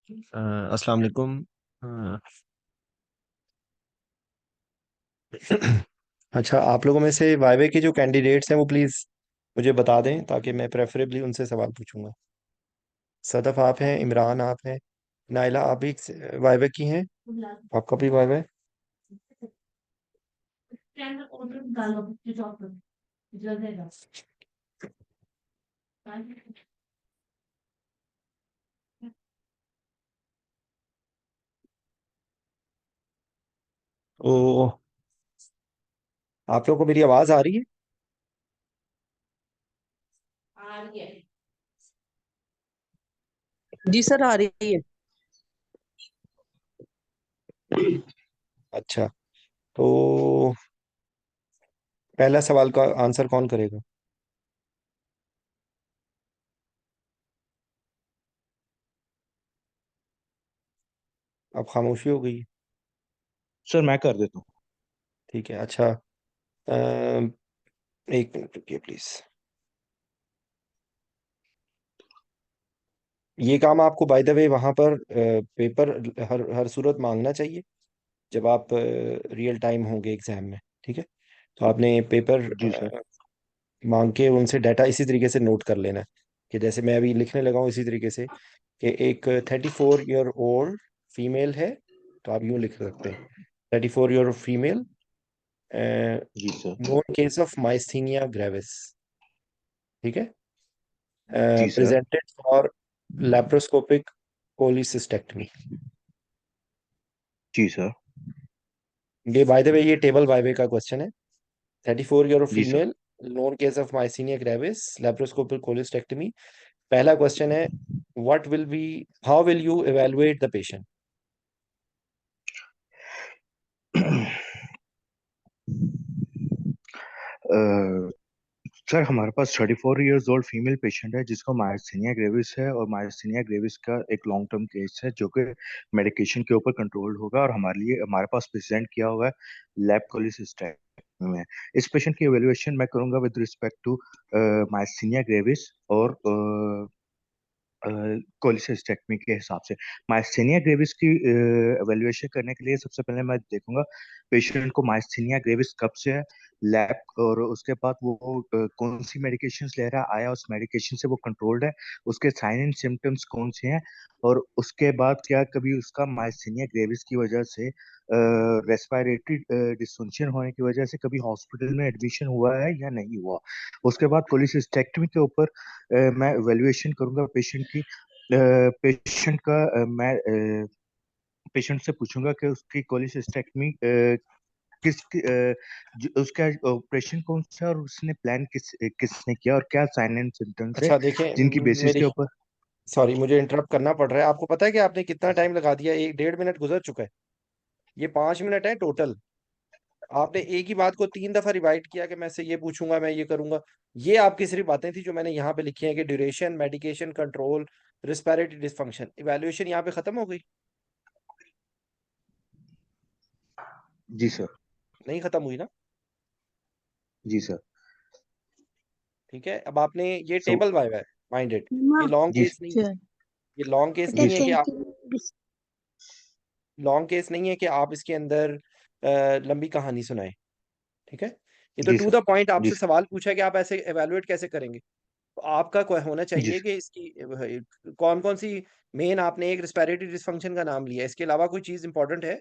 अस्सलाम वालेकुम। अ, अच्छा, आप लोगों में से वाइवे के जो कैंडिडेट्स हैं वो प्लीज़ मुझे बता दें ताकि मैं प्रेफरेबली उनसे सवाल पूछूंगा। सदफ आप हैं, इमरान आप हैं, नाइला आप भी वाइवे की हैं, आपका भी वाइवे। ओ, आप लोगों को मेरी आवाज़ आ रही है? जी सर, आ रही है। अच्छा, तो पहला सवाल का आंसर कौन करेगा? अब खामोशी हो गई। सर मैं कर देता हूँ। ठीक है, अच्छा। अ, एक मिनट रुकिए प्लीज़। ये काम आपको बाय द वे वहाँ पर पेपर हर हर सूरत मांगना चाहिए जब आप रियल टाइम होंगे एग्जाम में। ठीक है, तो आपने पेपर जी सर। मांग के उनसे डाटा इसी तरीके से नोट कर लेना है कि जैसे मैं अभी लिखने लगा हूँ इसी तरीके से कि एक 34 ईयर ओल्ड फीमेल है, तो आप यूँ लिख सकते हैं 34 ईयर फीमेल, जी sir. Known case of myasthenia gravis. ठीक है, जी sir. Presented for laparoscopic cholecystectomy. जी सर। ये बाय द वे ये टेबल बाय वे का क्वेश्चन है। 34 ईयर जी sir. Female, known case of myasthenia gravis, laparoscopic cholecystectomy. पहला क्वेश्चन है, what will be, how will you evaluate the patient? Uh, sir हमारे पास 34 इयर्स ओल्ड फीमेल पेशेंट है जिसको मायस्थीनिया ग्रेविस है, और मायस्थीनिया ग्रेविस का एक लॉन्ग टर्म केस है जो कि मेडिकेशन के ऊपर कंट्रोल्ड होगा, और हमारे पास प्रेजेंट किया हुआ है लैब कोलिसिस्टेमी में। इस पेशेंट की एवेल्युएशन मैं करूंगा with respect to myasthenia gravis और कोलिसिस्टेक्टमी के हिसाब से। मायस्थीनिया ग्रेविस की एवेल्युएशन करने के लिए सबसे पहले मैं देखूंगा पेशेंट को मायस्थीनिया ग्रेविस कब से है, लैब, और उसके बाद वो कौन सी मेडिकेशंस ले रहा है, आया उस मेडिकेशन से वो कंट्रोल्ड है, उसके साइन एंड सिम्टम्स कौन से हैं, और उसके बाद क्या कभी उसका मायस्थीनिया ग्रेविस की वजह से रेस्पिरेटरी डिसफंक्शन होने की वजह से कभी हॉस्पिटल में एडमिशन हुआ है या नहीं हुआ। उसके बाद कोलिसिस्टेक्टमी के ऊपर मैं इवेल्युएशन करूंगा पेशेंट की। पेशेंट का मैं पेशेंट से पूछूंगा कि उसकी कोलिसिस्टेक्टमी उसका ऑपरेशन कौन सा है, और उसने प्लान किसने किया, और क्या साइन एंड सिम्टम्स है अच्छा देखें, जिनकी बेसिस मेरी के ऊपर। सॉरी, मुझे इंटरप्ट करना पड़ रहा है। आपको पता है कि आपने कितना टाइम लगा दिया? एक 1.5 मिनट गुजर चुका है। ये 5 मिनट है टोटल। आपने एक ही बात को 3 दफा रिवाइट किया कि मैं से ये पूछूंगा, मैं ये करूंगा। ये आपकी सिर्फ बातें थी जो मैंने यहाँ पे लिखी हैं कि duration, medication, control, respiratory dysfunction. Evaluation यहाँ पे खत्म हो गई? जी सर। नहीं खत्म हुई ना? जी सर। ठीक है, अब आपने ये सो टेबल बाय बाय माइंडेड, ये मम्मा, लॉन्ग जी केस नहीं है। अच्छा ये लॉन्ग केस बेटा जी नहीं है सर। कि आप, कैंटीन लॉन्ग केस नहीं है कि आप इसके अंदर लंबी कहानी सुनाएं। ठीक है, ये तो जी टू सर। द पॉइंट जी आपसे सर। सवाल पूछा कि आप ऐसे एवेलुएट कैसे करेंगे। तो आपका होना जी चाहिए सर। कि इसकी कौन कौन सी मेन, आपने एक रिस्पिरेटरी डिसफंक्शन का नाम लिया, इसके अलावा कोई चीज इंपॉर्टेंट है?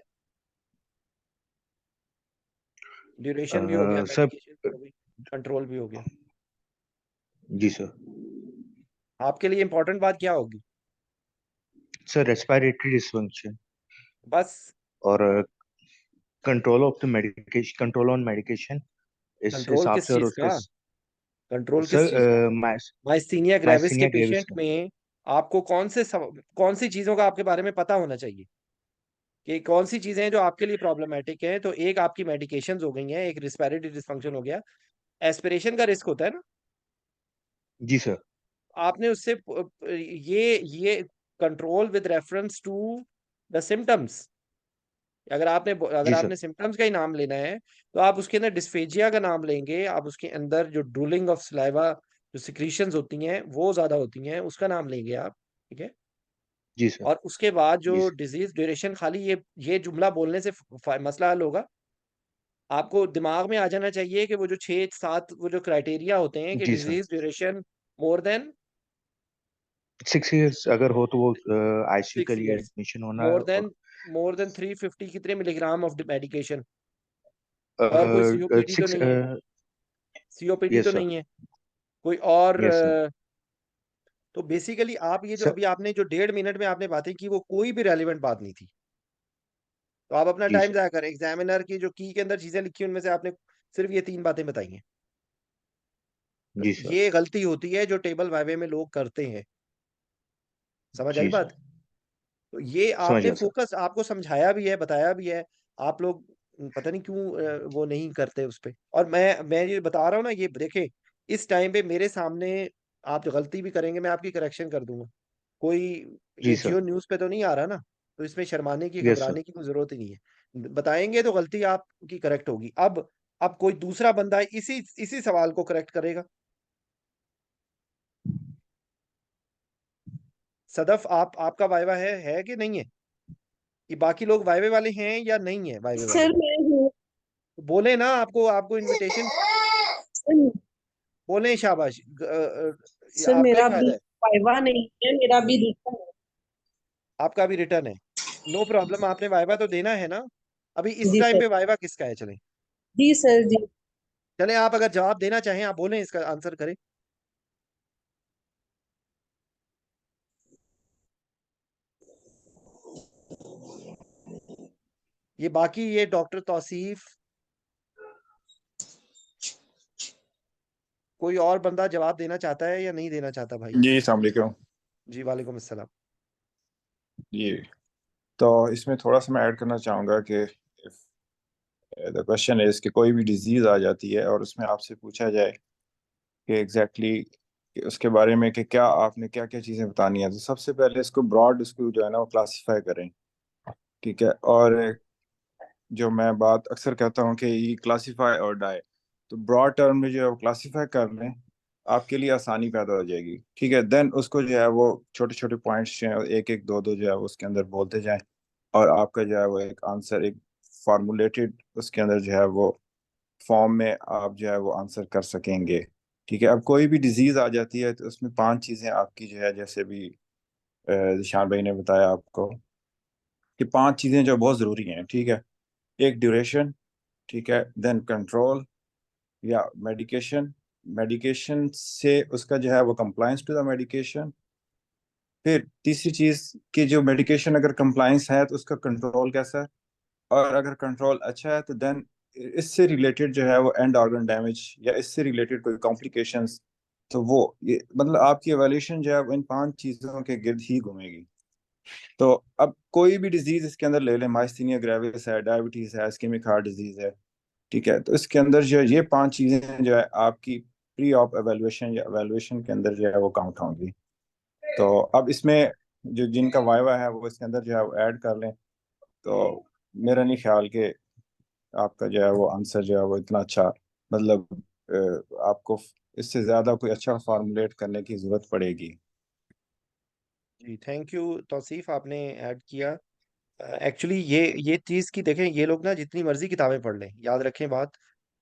ड्यूरेशन भी हो गया, सर। मेडिकेशन भी हो गई, कंट्रोल भी हो गया। जी सर। आपके लिए इंपॉर्टेंट बात क्या होगी? सर रेस्पिरेटरी डिसफंक्शन बस। और control of the medication, control on medication इस कंट्रोल हिसाब किस से, और चीज उसके का? कंट्रोल किस चीज का? सर माइस्थीनिया ग्रेविस के माइस्थीनिया ग्रेविस पेशेंट का। में आपको कौन सी चीजों का आपके बारे में पता होना चाहिए कि कौन सी चीजें हैं जो आपके लिए प्रॉब्लमेटिक हैं? तो एक आपकी मेडिकेशंस हो गई हैं, एक रिस्पिरेटरी डिसफंक्शन हो गया। एस्पिरेशन का रिस्क होता है ना? जी सर। आपने उससे ये control with reference to the symptoms. अगर जी सर। आपने सिम्टम्स का ही नाम लेना है तो आप उसके अंदर डिस्फेजिया का नाम लेंगे, आप उसके अंदर जो ड्रूलिंग ऑफ सलाइवा, जो सिक्रीशंस होती हैं वो ज्यादा होती हैं, उसका नाम लेंगे आप। ठीक है, जी सर। और उसके बाद जी जो सर। डिजीज ड्यूरेशन, खाली ये जुमला बोलने से मसला हल होगा। आपको दिमाग में आ जाना चाहिए कि वो जो 6-7 वो जो क्राइटेरिया होते हैं कि जी sir. Disease duration more than 6 years अगर हो तो वो आईसीयू के 6 लिए इयर्स, एडमिशन होना है। मोर और देन मोर देन 350 कितने मिलीग्राम ऑफ मेडिकेशन, और कोई सीओपीडी तो सिक्स। नहीं है, सीओपीडी यस तो सर। नहीं है कोई और। Yes sir. तो बेसिकली आप ये जो सर। अभी आपने जो 1.5 मिनट में आपने बातें की, वो कोई भी रेलिवेंट बात नहीं थी। तो आप अपना जी टाइम सर। जाया करें, एग्जामिनर की जो की के अंदर चीजें लिखी उनमें से आपने सिर्फ ये 3 बातें बताई हैं। तो जी सर। ये गलती होती है जो टेबल वाइवे में लोग करते हैं। समझ आई जी बात? सर। तो ये समझ आपने गया सर। फोकस, आपको समझाया भी है, बताया भी है। आप लोग पता नहीं क्यों वो नहीं करते उस पे। और मैं ये बता रहा हूँ ना, ये देखे, इस टाइम पे मेरे सामने आप जो गलती भी करेंगे मैं आपकी करेक्शन कर दूंगा। कोई जी ये सर। जियो न्यूज़ पे तो नहीं आ रहा ना, तो इसमें शर्माने की, यस सर। घबराने की कोई जरूरत ही नहीं है। बताएंगे तो गलती आपकी करेक्ट होगी। अब कोई दूसरा बंदा इसी इसी सवाल को करेक्ट करेगा। सदफ, आपका वाइवा है कि नहीं है? ये बाकी लोग वाइवे वाले हैं या नहीं है वाइवे वाले? सर मैं हूँ। तो बोले ना, आपको आपको इनविटेशन, सर, बोले शाबाश। सर आपका ही मेरा अभी फायदा है। वाइवा नहीं है, मेरा अभी रिटर्न है। आपका भी रिटर्न है, नो प्रॉब्लम। आपने वाइवा तो देना है ना। अभी इस जी टाइम सर। पे वाइवा किसका है? चले जी सर जी। चले, आप अगर जवाब देना चाहें आप बोलें, इसका आंसर करें। ये बाकी ये डॉक्टर तौसीफ, कोई और बंदा जवाब देना चाहता है या नहीं देना चाहता भाई? जी अस्सलाम वालेकुम। जी वालेकुम अस्सलाम। जी, तो इसमें थोड़ा सा मैं ऐड करना चाहूँगा कि द क्वेश्चन इज़ कि कोई भी डिजीज़ आ जाती है और उसमें आपसे पूछा जाए कि एग्जैक्टली उसके बारे में कि क्या आपने क्या क्या चीज़ें बतानी है, तो सबसे पहले इसको ब्रॉड उसको जो है ना वो क्लासीफाई करें। ठीक है, और जो मैं बात अक्सर कहता हूँ कि ये क्लासीफाई और डाई, तो ब्रॉड टर्म में जो है वो क्लासीफाई कर लें, आपके लिए आसानी पैदा हो जाएगी। ठीक है, देन उसको जो है वो छोटे छोटे पॉइंट्स जो है एक एक दो दो जो है वो उसके अंदर बोलते जाएं, और आपका जो है वो एक आंसर एक फार्मूलेटेड उसके अंदर जो है वो फॉर्म में आप जो है वो आंसर कर सकेंगे। ठीक है, अब कोई भी डिजीज आ जाती है तो उसमें 5 चीजें आपकी जो है, जैसे भी निशान भाई ने बताया आपको कि 5 चीजें जो बहुत जरूरी हैं। ठीक है, एक ड्यूरेशन, ठीक है, देन कंट्रोल या मेडिकेशन, मेडिकेशन से उसका जो है वो कंप्लायंस टू द मेडिकेशन, फिर तीसरी चीज कि जो मेडिकेशन अगर कंप्लायंस है तो उसका कंट्रोल कैसा है, और अगर कंट्रोल अच्छा है तो देन इससे रिलेटेड जो है वो एंड ऑर्गन डैमेज या इससे रिलेटेड कोई कॉम्प्लिकेशंस, तो वो ये मतलब आपकी एवेल्यूशन जो है वो इन 5 चीजों के गिर्द ही घूमेगी। तो अब कोई भी डिजीज इसके अंदर ले लें, माइस्थीनिया ग्रेविस है, डायबिटीज है, इस्केमिक हार्ट डिजीज है। ठीक है, तो इसके अंदर जो है ये 5 चीजें जो है आपकी प्री ऑप एवेल्युएशन या एवेल्युएशन के अंदर जो है वो काउंट होंगी। तो अब इसमें जो जिनका वाइवा है वो इसके अंदर जो है वो ऐड कर लें, तो मेरा नहीं ख्याल कि आपका जो है वो आंसर जो है वो इतना अच्छा, मतलब आपको इससे ज्यादा कोई अच्छा फॉर्मुलेट करने की जरूरत पड़ेगी। जी थैंक यू तौसीफ, आपने ऐड किया। एक्चुअली ये चीज की देखें, ये लोग ना जितनी मर्जी किताबें पढ़ लें, याद रखें बात,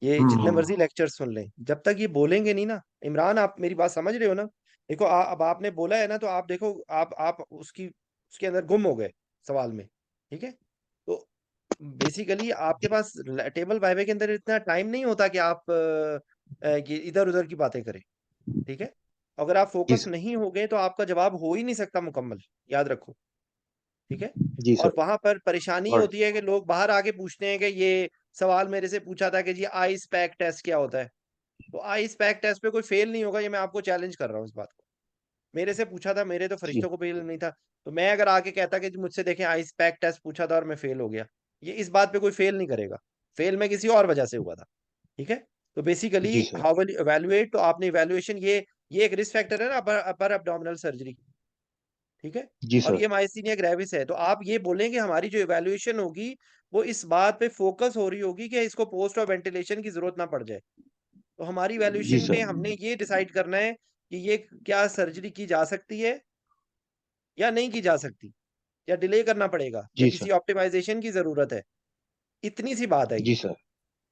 ये जितने हम्म। मर्जी लेक्चर सुन लें, जब तक ये बोलेंगे नहीं ना। इमरान, आप मेरी बात समझ रहे हो ना? देखो अब आपने बोला है ना, तो आप देखो, आप उसकी उसके अंदर गुम हो गए सवाल में। ठीक है, तो बेसिकली आपके पास टेबल वाइवे के अंदर इतना टाइम नहीं होता कि आप ये इधर उधर की बातें करें। ठीक है, अगर आप जी फोकस सर। नहीं हो गए तो आपका जवाब हो ही नहीं सकता मुकम्मल, याद रखो। ठीक है, जी और सर। वहां पर परेशानी और होती है कि लोग बाहर आके पूछते हैं कि ये सवाल मेरे से पूछा था कि जी आइस पैक टेस्ट क्या होता है। तो आइस पैक टेस्ट पे कोई फेल नहीं होगा, ये मैं आपको चैलेंज कर रहा हूँ इस बात को। मेरे से पूछा था, मेरे तो जी। फरिश्तों को भी इल्म नहीं था। तो मैं अगर आके कहता कि जी मुझसे देखें आइस पैक टेस्ट पूछा था और मैं फेल हो गया, ये इस बात पे कोई फेल नहीं करेगा। फेल मैं किसी और वजह से हुआ था। ठीक है, तो बेसिकली जी सर। हाउ विल इवैल्यूएट, तो आपने इवैल्यूएशन, ये एक रिस्क फैक्टर है ना, अपर अपर एब्डोमिनल सर्जरी। ठीक है, जी और सर। ये माइस्थीनिया ग्रेविस है। तो आप ये बोलेंगे हमारी जो इवैल्यूएशन होगी वो इस बात पे फोकस हो रही होगी कि इसको पोस्ट और वेंटिलेशन की जरूरत ना पड़ जाए। तो हमारी जी इवैल्यूएशन सर। में हमने ये डिसाइड करना है कि ये क्या सर्जरी की जा सकती है या नहीं की जा सकती, या डिले करना पड़ेगा, या जी किसी सर। ऑप्टिमाइजेशन की जरूरत है। इतनी सी बात है जी ये। सर।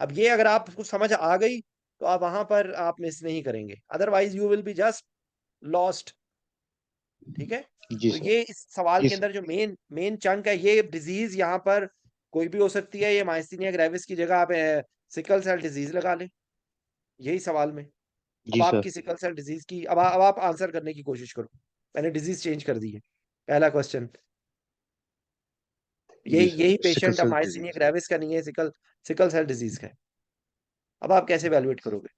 अब ये अगर आपको समझ आ गई तो आप वहां पर आप मिस नहीं करेंगे, otherwise you will be just lost. ठीक है। जी तो सर। ये इस सवाल जी के सर। अंदर जो मेन मेन चंक है, ये डिजीज यहाँ पर कोई भी हो सकती है। ये माइस्थीनिया ग्रेविस की जगह आप सिकल सेल डिजीज लगा लें यही सवाल में। अब जी सर। आपकी सिकल सेल डिजीज की अब आप आंसर करने की कोशिश करो। मैंने डिजीज चेंज कर दी है। पहला क्वेश्चन, जी यही सर। यही सिकल पेशेंट अब सेल माइस्थीनिया डिजीज। ग्रेविस का नहीं है, सिकल सिकल सेल डिजीज का है। अब आप कैसे वैल्यूएट करोगे?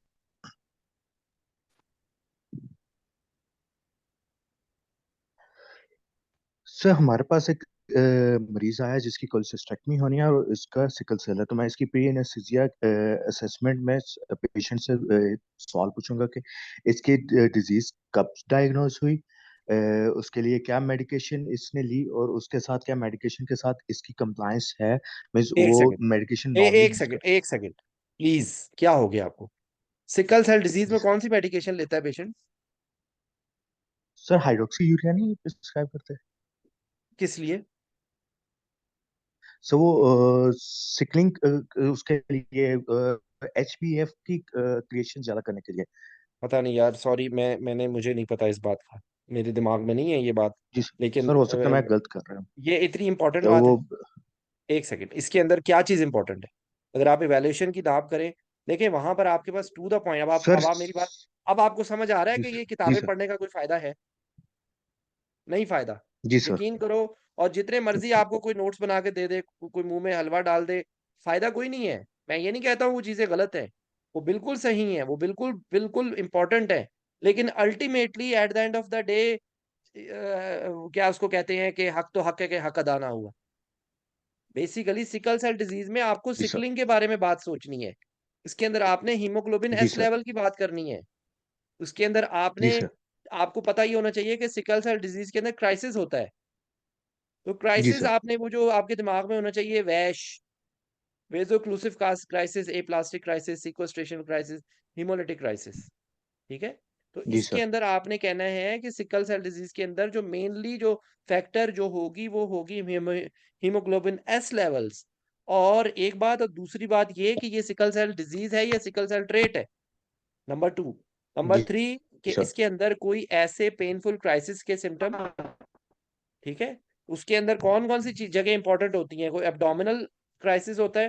सर हमारे पास एक मरीज आया जिसकी कोलेसिस्टेक्टमी होनी है और इसका सिकल सेल है, तो मैं इसकी प्री एनेस्थीसिया असेसमेंट में पेशेंट से सवाल पूछूंगा कि इसकी डिजीज कब डायग्नोज हुई, उसके लिए क्या मेडिकेशन इसने ली और उसके साथ क्या मेडिकेशन के साथ इसकी कंप्लायंस है, मीन्स एक वो सेकंड, मेडिकेशन नॉर्मली एक यूज सेकंड, करता है। एक सेकंड, प्लीज। क्या हो गया आपको? सिकल सेल डिजीज में कौन सी मेडिकेशन लेता है पेशेंट? सर हाइड्रोक्सी यूरिया नहीं प्रिस्क्राइब करते? किस लिए? सो वो सिकलिंग उसके लिए एचबीएफ की क्रिएशन ज्यादा करने के लिए। पता नहीं यार, सॉरी, मैंने मुझे नहीं पता इस बात का, मेरे दिमाग में नहीं है ये बात। जी लेकिन सर, हो सकता है मैं गलत कर रहा हूँ। ये इतनी इंपॉर्टेंट तो बात वो है? एक सेकंड, इसके अंदर क्या चीज इंपॉर्टेंट है? अगर आप इवैल्यूएशन की बात करें, देखिए वहां पर आपके पास टू द पॉइंट। सर। अब आप मेरी बात, अब आपको समझ आ रहा है जी कि सर। ये जी किताबें सर। पढ़ने का कोई फायदा है? नहीं फायदा। जी सर। यकीन करो, और जितने मर्जी आपको कोई नोट्स बना के दे दे, कोई मुंह में हलवा डाल दे, फायदा कोई नहीं है। मैं ये नहीं कहता हूँ वो चीजें गलत है, वो बिल्कुल सही है, वो बिल्कुल बिल्कुल इंपॉर्टेंट है। लेकिन ultimately at the end of the day, क्या उसको कहते हैं कि हक तो हक है कि हक अदा ना हुआ। बेसिकली सिकल सेल डिजीज में आपको जी सर। सिकलिंग के बारे में बात सोचनी है। इसके अंदर आपने haemoglobin G S sir. Level की बात करनी है। उसके अंदर जी आपने, सर। आपको पता ही होना चाहिए कि सिकल सेल डिजीज के अंदर क्राइसिस होता है। तो जी क्राइसिस सर। आपने वो जो आपके दिमाग में होना चाहिए, वैश, vasoocclusive crisis, aplastic crisis, sequestration crisis, haemolytic crisis. ठीक है। तो जी इसके सर। अंदर आपने कहना है कि सिकल सेल डिजीज के अंदर जो मेनली जो फैक्टर जो होगी वो होगी हीमोग्लोबिन एस लेवल्स। और एक बात, और दूसरी बात ये कि ये सिकल सेल डिजीज है या सिकल सेल ट्रेट है, नंबर टू। नंबर जी थ्री, कि सर। इसके अंदर कोई ऐसे पेनफुल क्राइसिस के सिम्टम। ठीक है। उसके अंदर कौन कौन सी चीज जगह इंपॉर्टेंट होती है? कोई एब्डोमिनल क्राइसिस होता है,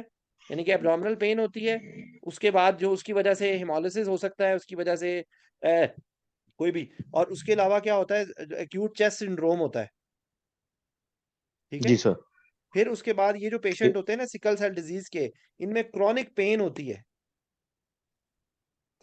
यानी कि एब्डोमिनल पेन होती है। उसके बाद जो उसकी वजह से हेमोलिसिस हो सकता है, उसकी वजह से कोई भी। और उसके अलावा क्या होता है, एक्यूट चेस्ट सिंड्रोम होता है। ठीक है। जी सर। फिर उसके बाद ये जो ए- पेशेंट होते हैं ना सिकल सेल डिजीज के, इनमें क्रॉनिक पेन होती है।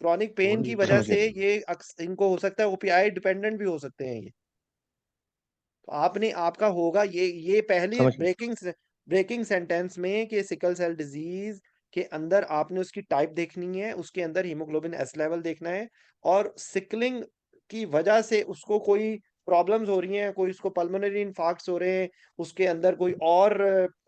क्रॉनिक पेन की वजह समझ गया से सर। ये इनको हो सकता है ओपीआई डिपेंडेंट भी हो सकते हैं ये। तो आपने, आपका होगा ये पहली समझ गया सर। ब्रेकिंग ब्रेकिंग सेंटेंस में कि सिकल सेल डिजीज के अंदर आपने उसकी टाइप देखनी है, उसके अंदर हीमोग्लोबिन एस लेवल देखना है, और सिकलिंग की वजह से उसको कोई प्रॉब्लम्स हो रही हैं, कोई उसको पल्मोनरी इन्फार्क्ट्स हो रहे हैं, उसके अंदर कोई और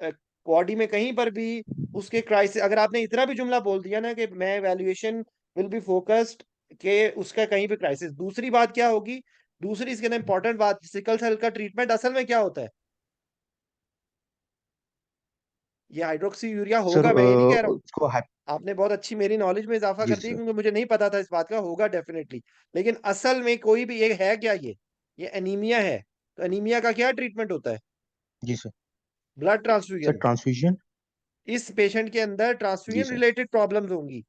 बॉडी में कहीं पर भी उसके क्राइसिस। अगर आपने इतना भी जुमला बोल दिया ना कि मैं वैल्यूएशन विल बी फोकस्ड, के उसका कहीं भी क्राइसिस। दूसरी बात क्या होगी, दूसरी इसके अंदर इंपॉर्टेंट बात, सिकल सेल का ट्रीटमेंट असल में क्या होता है? ये हाइड्रोक्सी यूरिया सर होगा, मैं ये नहीं कह रहा हूँ। उसको आपने बहुत अच्छी मेरी नॉलेज में इजाफा जी कर दिया, सर। क्योंकि मुझे नहीं पता था इस बात का, होगा डेफिनेटली। लेकिन असल में कोई भी ये है क्या, ये एनीमिया है, तो एनीमिया का क्या ट्रीटमेंट होता है? जी sir. Blood sir transfusion. Transfusion. इस पेशेंट के अंदर जी ट्रांसफ्यूजन सर। रिलेटेड प्रॉब्लम्स होंगी।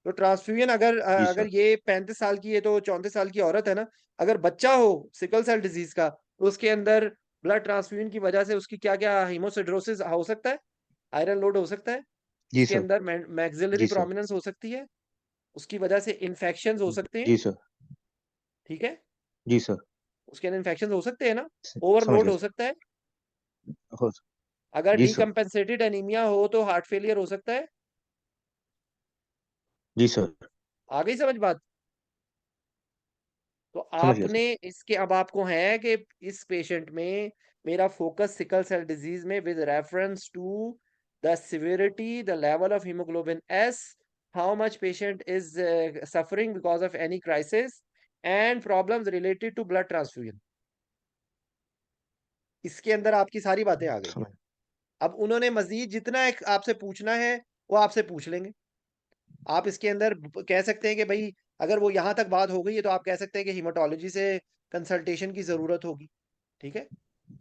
तो ट्रांसफ्यूजन, अगर जी अगर सर। ये 35 साल की है तो 34 साल की औरत है ना, अगर बच्चा हो सिकल सेल डिजीज का, तो उसके अंदर ब्लड ट्रांसफ्यूजन की वजह से उसकी क्या क्या हीमोसिड्रोसिस हो सकता है, आयरन लोड हो सकता है, जी उसके सर। अंदर मैक्सिलरी जी सर। प्रोमिनेंस हो सकती है, उसकी वजह से इन्फेक्शंस हो सकते हैं। जी सर। ठीक है। जी सर। उसके अंदर इन्फेक्शंस हो सकते हैं ना, समझ ओवरलोड गया हो सर। सकता है। हो। अगर जी सर। डीकम्पेंसेटेड एनीमिया हो तो हार्ट फेलियर हो सकता है। जी सर। आ गई समझ बात? तो समझ गया आपने सर। इसके, अब आपको है कि इस पेशेंट में मेरा फोकस सिकल सेल डिजीज में with reference to the severity, the level of haemoglobin S, how much patient is suffering because of any crisis, and problems related to blood transfusion. इसके अंदर आपकी सारी बातें आ गई हैं। समझ अब उन्होंने मजीद जितना आपसे पूछना है वो आपसे पूछ लेंगे। आप इसके अंदर कह सकते हैं कि भाई अगर वो यहाँ तक बात हो गई है तो आप कह सकते हैं कि हीमाटोलॉजी से कंसल्टेशन की जरूरत होगी। ठीक है।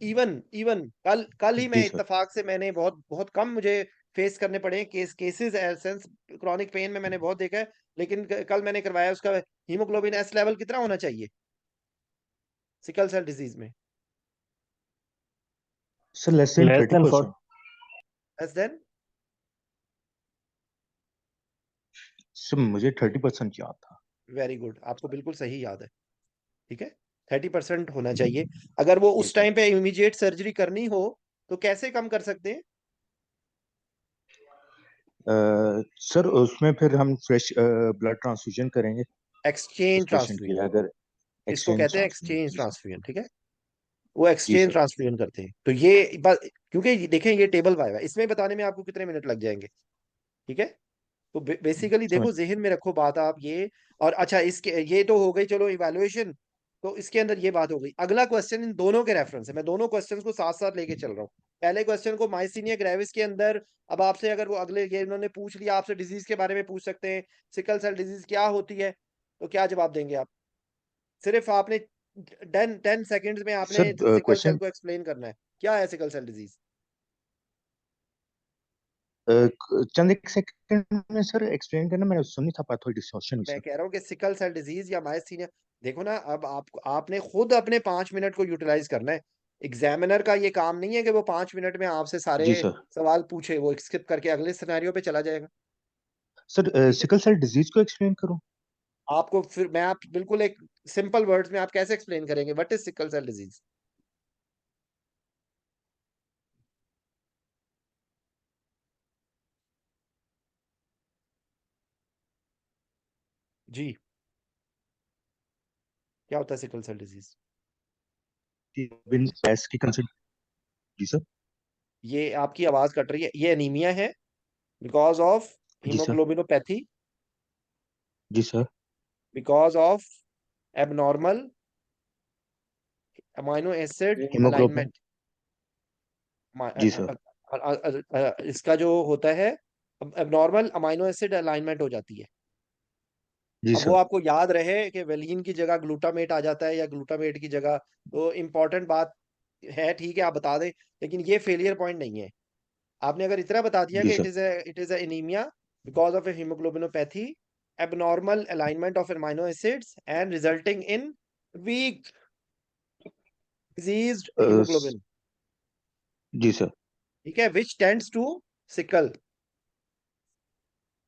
इवन इवन कल कल ही जी मैं सर। इत्तेफाक से मैंने बहुत बहुत कम मुझे फेस करने पड़े हैं केसेस सेंस क्रॉनिक पेन में मैंने बहुत देखा है। लेकिन कल मैंने करवाया उसका हीमोग्लोबिन एस लेवल कितना होना चाहिए सिकल सेल डिजीज में? Sir less than less than 30%। Less than sir मुझे 30% याद था। वेरी गुड, आपको बिल्कुल सही याद है। ठीक है, 30% होना चाहिए। अगर वो जी उस सर। टाइम पे इमीडिएट सर्जरी करनी हो तो कैसे कम कर सकते हैं? सर उसमें फिर हम फ्रेश ब्लड ट्रांसफ्यूजन करेंगे उस एक्सचेंज पेशेंट के ट्रांसफ्यूजन, लिए, अगर इसको एक्सचेंज कहते हैं ट्रांसफ्यूजन। एक्सचेंज जी सर। ट्रांसफ्यूजन। ठीक है, वो जी एक्सचेंज सर। ट्रांसफ्यूजन करते हैं। तो ये बस क्योंकि देखें ये टेबल वाइवा है, इसमें बताने में आपको कितने मिनट लग जाएंगे। ठीक है, तो बेसिकली समझ। देखो जहन में रखो बात आप ये। और अच्छा इसके ये तो हो गई चलो इवैल्यूएशन। तो इसके अंदर ये बात हो गई। अगला क्वेश्चन इन दोनों के रेफरेंस है, मैं दोनों क्वेश्चंस को साथ साथ लेके चल रहा हूँ। पहले क्वेश्चन को माइसीनिया ग्रेविस के अंदर अब आपसे अगर वो अगले ये इन्होंने पूछ लिया आपसे डिजीज के बारे में पूछ सकते हैं, सिकल सेल डिजीज क्या होती है, तो क्या जवाब देंगे आप? सिर्फ आपने 10 सेकंड्स में आपने सर सिकल सेल क्वेश्चन को एक्सप्लेन करना है। क्या है सिकल सेल डिजीज? चंद एक सेकंड में सर एक्सप्लेन करना, मैंने सुन नहीं था, पाया थोड़ी डिस्टॉर्शन हुई मैं सर। कह रहा हूँ कि सिकल सेल डिजीज या मायस्थीनिया, देखो ना अब आपने खुद अपने 5 मिनट को यूटिलाइज करना है। एग्जामिनर का ये काम नहीं है कि वो 5 मिनट में आपसे सारे जी सर। सवाल पूछे, वो स्किप करके अगले सिनेरियो पे चला जाएगा। सर ठीक है, सिकल सेल डिजीज को एक्सप्लेन करूं? आपको फिर मैं आप बिल्कुल एक सिंपल वर्ड्स में आप कैसे एक्सप्लेन करेंगे what is sickle cell disease? जी, क्या होता है सिकल सेल डिजीज? विन एस की कंसल्ट। जी सर। ये आपकी आवाज कट रही है, ये एनीमिया है बिकॉज ऑफ जी सर। हीमोग्लोबिनोपैथी, जी sir. Because of abnormal amino acid haemoglobin. Alignment. जी सर। इसका जो होता है एबनॉर्मल अमाइनो एसिड अलाइनमेंट हो जाती है। जी अब वो सर। आपको याद रहे कि वेलिन की जगह ग्लूटामेट आ जाता है या ग्लूटामेट की जगह, तो इम्पोर्टेंट बात है। ठीक है, आप बता दें, लेकिन ये फेलियर पॉइंट नहीं है। आपने अगर इतना बता दिया जी कि sir. It is anaemia because of a haemoglobinopathy, abnormal alignment of amino acids and resulting in weak diseased uh, स- हीमोग्लोबिन। जी सर। ठीक है, विच टेंड्स टू सिकल जी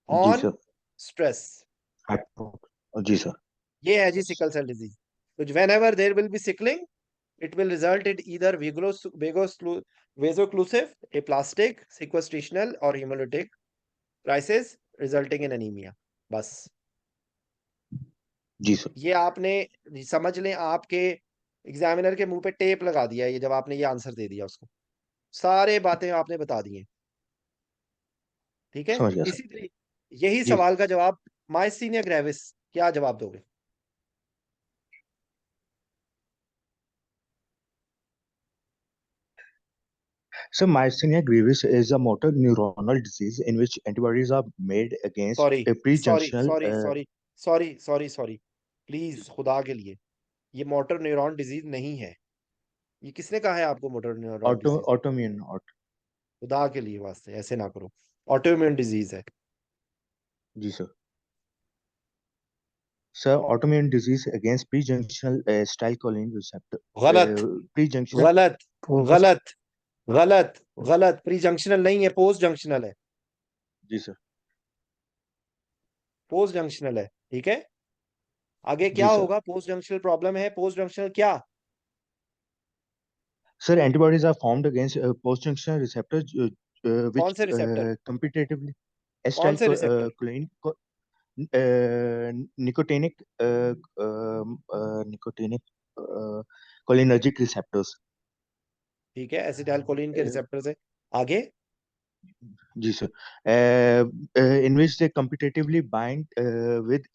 ऑन सर। स्ट्रेस। जी सर। ये है जी सिकल सेल डिजीज। तो whenever there will be sickling, it will result in either vaso-occlusive, aplastic, sequestrational or hemolytic crisis resulting in anemia। बस जी sir. ये आपने समझ लें, आपके एग्जामिनर के मुंह पे टेप लगा दिया है ये जब आपने ये आंसर दे दिया उसको, सारे बातें आपने बता दी हैं। ठीक है, समझ गया सर। इसी तरीके यही जी सवाल का जवाब माइस्थीनिया ग्रेविस क्या जवाब दोगे? Sir myasthenia gravis is a motor neuronal disease in which antibodies are made against sorry a sorry pre-junctional sorry sorry sorry sorry sorry, please खुदा के लिए, ये मोटर न्यूरॉन डिजीज नहीं है। ये किसने कहा है आपको मोटर न्यूरॉन डिजीज? autoimmune खुदा के लिए वास्ते ऐसे ना करो, ऑटोइम्यून डिजीज है। जी sir. Sir autoimmune disease against pre-junctional acetylcholine receptor गलत pre-junctional गलत post। गलत गलत गलत, प्री जंक्शनल नहीं है, पोस्ट जंक्शनल है। जी सर। पोस्ट जंक्शनल है। ठीक है, आगे क्या जी सर। होगा? पोस्ट जंक्शनल प्रॉब्लम है, पोस्ट जंक्शनल क्या? Sir antibodies are formed against post-junctional receptors कौन which से रिसेप्टर? competitively कौन से receptor? acetylcholine nicotinic nicotinic cholinergic receptors। ठीक है, एसिटाइल कोलिन के रिसेप्टर से आगे। जी sir. In which they competitively bind with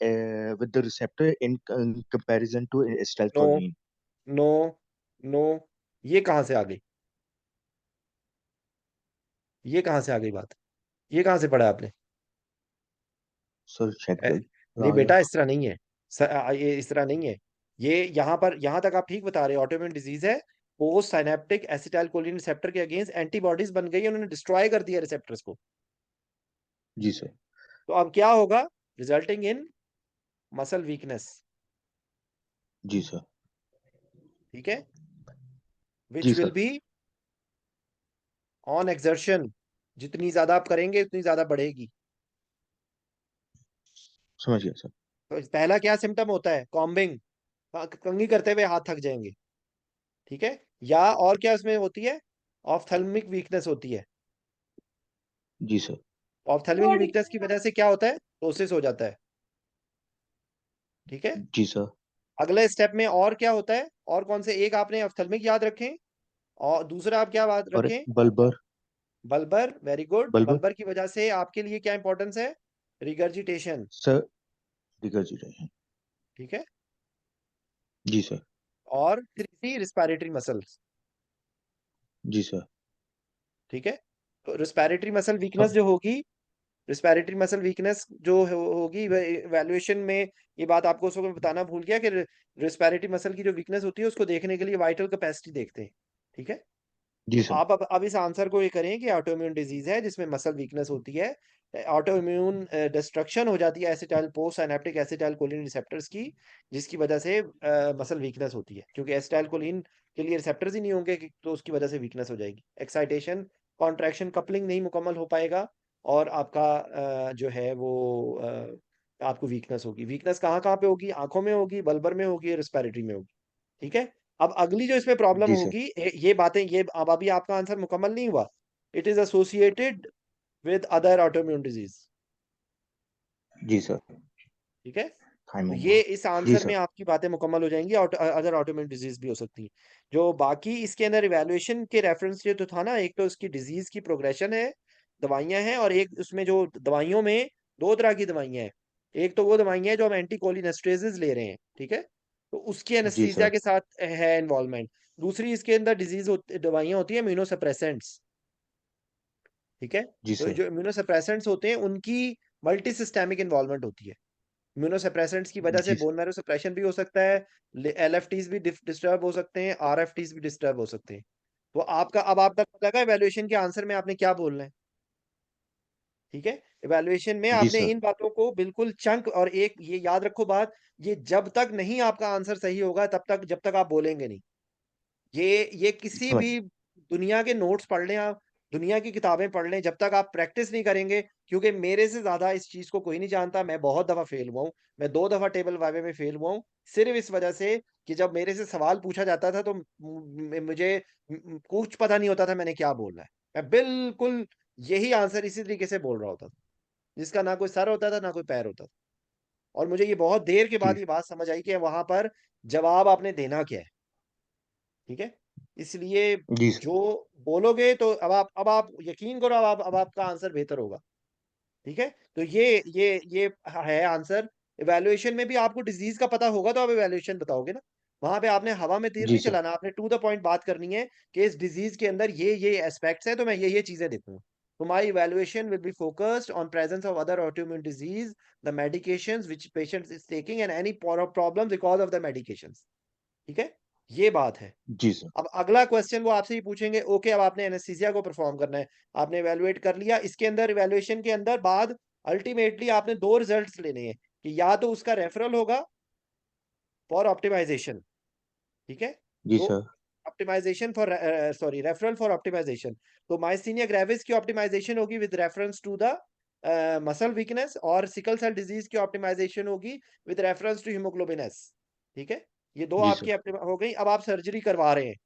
the receptor in comparison to no acetylcholine। No no, ये कहां से आ गई? ये कहाँ से आ गई बात? ये कहाँ से पढ़ा आपने? सर चेक ए, कर नहीं आ गया। बेटा, इस तरह नहीं है। ये इस तरह नहीं है। ये यहाँ पर, यहाँ तक आप ठीक बता रहे हो, ऑटोइम्यून डिजीज है। पोस्ट साइनेप्टिक एसिटाइलकोलिन रिसेप्टर के अगेंस्ट एंटीबॉडीज बन गई, उन्होंने डिस्ट्रॉय कर दिया रिसेप्टर्स को। जी सर। तो अब क्या होगा? Resulting in muscle weakness. जी सर। ठीक है, विच जी will sir. Be on exertion. जितनी ज्यादा आप करेंगे उतनी ज्यादा बढ़ेगी। समझ गया सर। तो पहला क्या सिम्टम होता है? कॉम्बिंग, कंघी करते हुए हाथ थक जाएंगे। ठीक है। या और क्या उसमें होती है? ऑफ्थेल्मिक वीकनेस होती है। जी सर। ऑफ्थेल्मिक वीकनेस की वजह से क्या होता है? टोसिस हो जाता है। ठीक है। जी सर। अगले स्टेप में और क्या होता है? और कौन से एक आपने ऑफ्थेल्मिक याद रखें, और दूसरा आप क्या बात और रखें? Bulbar. Bulbar. Very good. Bulbar bulbar की वजह से आपके लिए क्या इंपॉर्टेंस है? रिगर्जिटेशन। सर। रिगर्जिटेशन। ठीक है। जी सर। और थ्री रिस्पिरेटरी मसल्स। जी सर। ठीक है। तो रिस्पिरेटरी मसल वीकनेस सब। जो होगी, रिस्पिरेटरी मसल वीकनेस जो होगी, वैल्यूएशन में ये बात आपको उसको मैं बताना भूल गया कि रिस्पिरेटरी मसल की जो वीकनेस होती है उसको देखने के लिए वाइटल कैपेसिटी देखते हैं। ठीक है। जी तो सर। आप अब इस आंसर को ये करें कि ऑटोइम्यून डिजीज है जिसमें मसल वीकनेस होती है। ऑटोइम्यून डिस्ट्रक्शन हो जाती है acetyl post synaptic acetyl choline receptors की, जिसकी वजह से मसल वीकनेस होती है, क्योंकि एसिटाइल कोलिन के लिए रिसेप्टर्स ही नहीं होंगे तो उसकी वजह से वीकनेस हो जाएगी। एक्साइटेशन, कॉन्ट्रैक्शन, कपलिंग नहीं मुकम्मल हो पाएगा, और आपका जो है वो आपको वीकनेस होगी। वीकनेस कहाँ कहाँ पे होगी? आंखों में होगी, बल्बर में होगी, रेस्पिरेटरी में होगी। ठीक है। अब अगली जो इसमें प्रॉब्लम जी सर। होगी, ये बातें, ये अब अभी आपका आंसर मुकम्मल नहीं हुआ। It is associated with other autoimmune disease. जी सर। ठीक है। तो थाइमोमा। ये इस जी आंसर में सर। आपकी बातें मुकम्मल हो जाएंगी। अदर ऑटोइम्यून डिजीज भी हो सकती है। जो बाकी इसके अंदर इवैल्यूएशन के रेफरेंस ये तो था ना, एक तो उसकी डिजीज की प्रोग्रेशन है, दवाइयां हैं, और एक उसमें जो दवाइयों में दो तरह की दवाइयां हैं। एक तो वो दवाइयां हैं जो हम एंटीकोलिनेस्टेजेस ले रहे हैं, ठीक है, तो उसकी जी एनेस्थीसिया सर। के साथ है इन्वॉल्वमेंट। दूसरी इसके अंदर दवाइयां होती है इम्यूनोसप्रेसेंट्स। ठीक है। जी तो सर। जो इम्यूनोसप्रेसेंट्स होते हैं उनकी मल्टी सिस्टेमिक इन्वॉल्वमेंट होती है। इम्यूनोसप्रेसेंट्स की वजह से जी बोन मैरो सप्रेशन भी हो सकता है, एलएफटीज भी डिस्टर्ब हो सकते हैं, आरएफटीज भी डिस्टर्ब हो सकते हैं। तो आपका अब आप तक पता लगा इवैल्यूएशन के आंसर में आपने क्या बोलना है? ठीक है। इवैल्यूएशन में जी आपने सर। इन बातों को बिल्कुल चंक, और एक ये याद रखो बात, ये जब तक नहीं आपका आंसर सही होगा तब तक, जब तक आप बोलेंगे नहीं। ये किसी समझ। भी दुनिया के नोट्स पढ़ लें आप, दुनिया की किताबें पढ़ लें, जब तक आप प्रैक्टिस नहीं करेंगे, क्योंकि मेरे से ज्यादा इस चीज को कोई नहीं जानता। मैं बहुत दफा फेल हुआ हूँ। मैं 2 दफा टेबल वाइवे में फेल हुआ हूँ, सिर्फ इस वजह से कि जब मेरे से सवाल पूछा जाता था तो मुझे कुछ पता नहीं होता था मैंने क्या बोलना है। मैं बिल्कुल यही आंसर इसी तरीके से बोल रहा होता था, जिसका ना कोई सर होता था ना कोई पैर होता था। और मुझे ये बहुत देर के जी। बाद ये बात समझ आई कि वहां पर जवाब आपने देना क्या है। ठीक है। इसलिए जी सर। जो बोलोगे तो अब आप यकीन करो, अब आपका आंसर बेहतर होगा। ठीक है। तो ये है आंसर। इवैल्यूएशन में भी आपको डिजीज का पता होगा तो आप इवैल्यूएशन बताओगे ना। वहां पे आपने हवा में तीर जी नहीं सर। चलाना, आपने टू द पॉइंट बात करनी है कि इस डिजीज के अंदर ये एस्पेक्ट्स है, तो मैं ये चीजें देखूंगा। तो my evaluation will be focused on presence of other autoimmune disease, the medications which patient is taking, and any problem because of the medications. ठीक है। ये बात है। जी सर। अब अगला क्वेश्चन वो आपसे ही पूछेंगे, ओके अब आपने एनेस्थीसिया को परफॉर्म करना है, आपने इवेलुएट कर लिया, इसके अंदर इवेलुएशन के अंदर बाद अल्टीमेटली आपने दो रिजल्ट्स लेने हैं, कि या तो उसका रेफरल होगा फॉर ऑप्टिमाइजेशन। ठीक है। जी तो sir. Optimisation for, sorry, referral for optimisation. तो माइस्थीनिया ग्रेविस की ऑप्टिमाइजेशन होगी with reference to the muscle weakness, और सिकल सेल डिजीज की ऑप्टिमाइजेशन होगी with reference to haemoglobin S. ठीक है। ये दो जी आपकी सर। हो गई। अब आप सर्जरी करवा रहे हैं,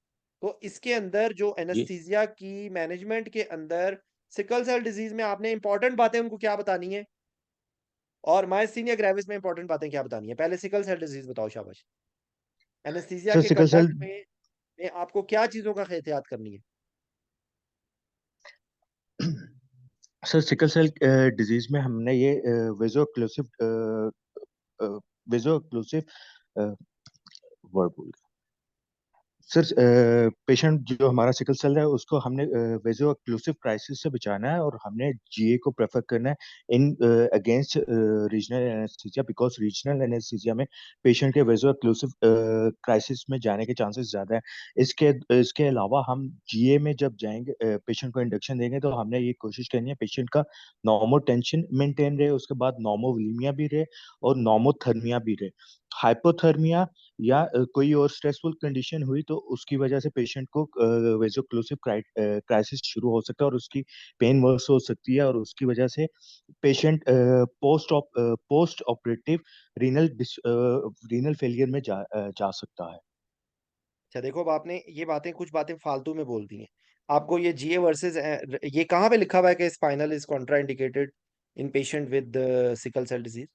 तो इसके अंदर जो जी एनेस्थीसिया की मैनेजमेंट के अंदर सिकल सेल डिजीज में आपने इंपॉर्टेंट बातें उनको क्या बतानी है, और मायस्थीनिया ग्रेविस में इंपॉर्टेंट बातें क्या बतानी है? पहले सिकल सेल डिजीज बताओ, शाबाश। एनेस्थीसिया सर के सिकल सेल। कंडक्ट में आपको क्या चीजों का एहतियात करनी है? सर सिकल सेल डिजीज में हमने ये वेजो एक्लूसिव वेजो एक्लूसिव वर्ड भूल सर पेशेंट जो हमारा सिकल सेल है उसको हमने वेजो ऑक्लूसिव क्राइसिस से बचाना है, और हमने जीए को प्रेफर करना है in against regional anaesthesia, because regional anaesthesia में पेशेंट के वेजो ऑक्लूसिव क्राइसिस में जाने के चांसेस ज्यादा है। इसके इसके अलावा हम जीए में जब जाएंगे, पेशेंट को इंडक्शन देंगे, तो हमने ये कोशिश करनी है पेशेंट का नॉर्मो टेंशन मेंटेन रहे, उसके बाद नॉर्मोवोलीमिया भी रहे और नॉर्मोथर्मिया भी रहे। हाइपोथर्मिया या कोई और स्ट्रेसफुल कंडीशन हुई तो उसकी वजह से पेशेंट को वेजोक्लूसिव क्राइसिस शुरू हो सकता है, और उसकी पेन वर्स हो सकती है, और उसकी वजह से patient post operative renal renal failure में जा सकता है। अच्छा देखो, अब आपने ये बातें, कुछ बातें फालतू में बोल दी हैं। आपको ये जीए वर्सेस ये कहाँ पे लिखा हुआ है कि spinal is contraindicated in patient with sickle cell disease?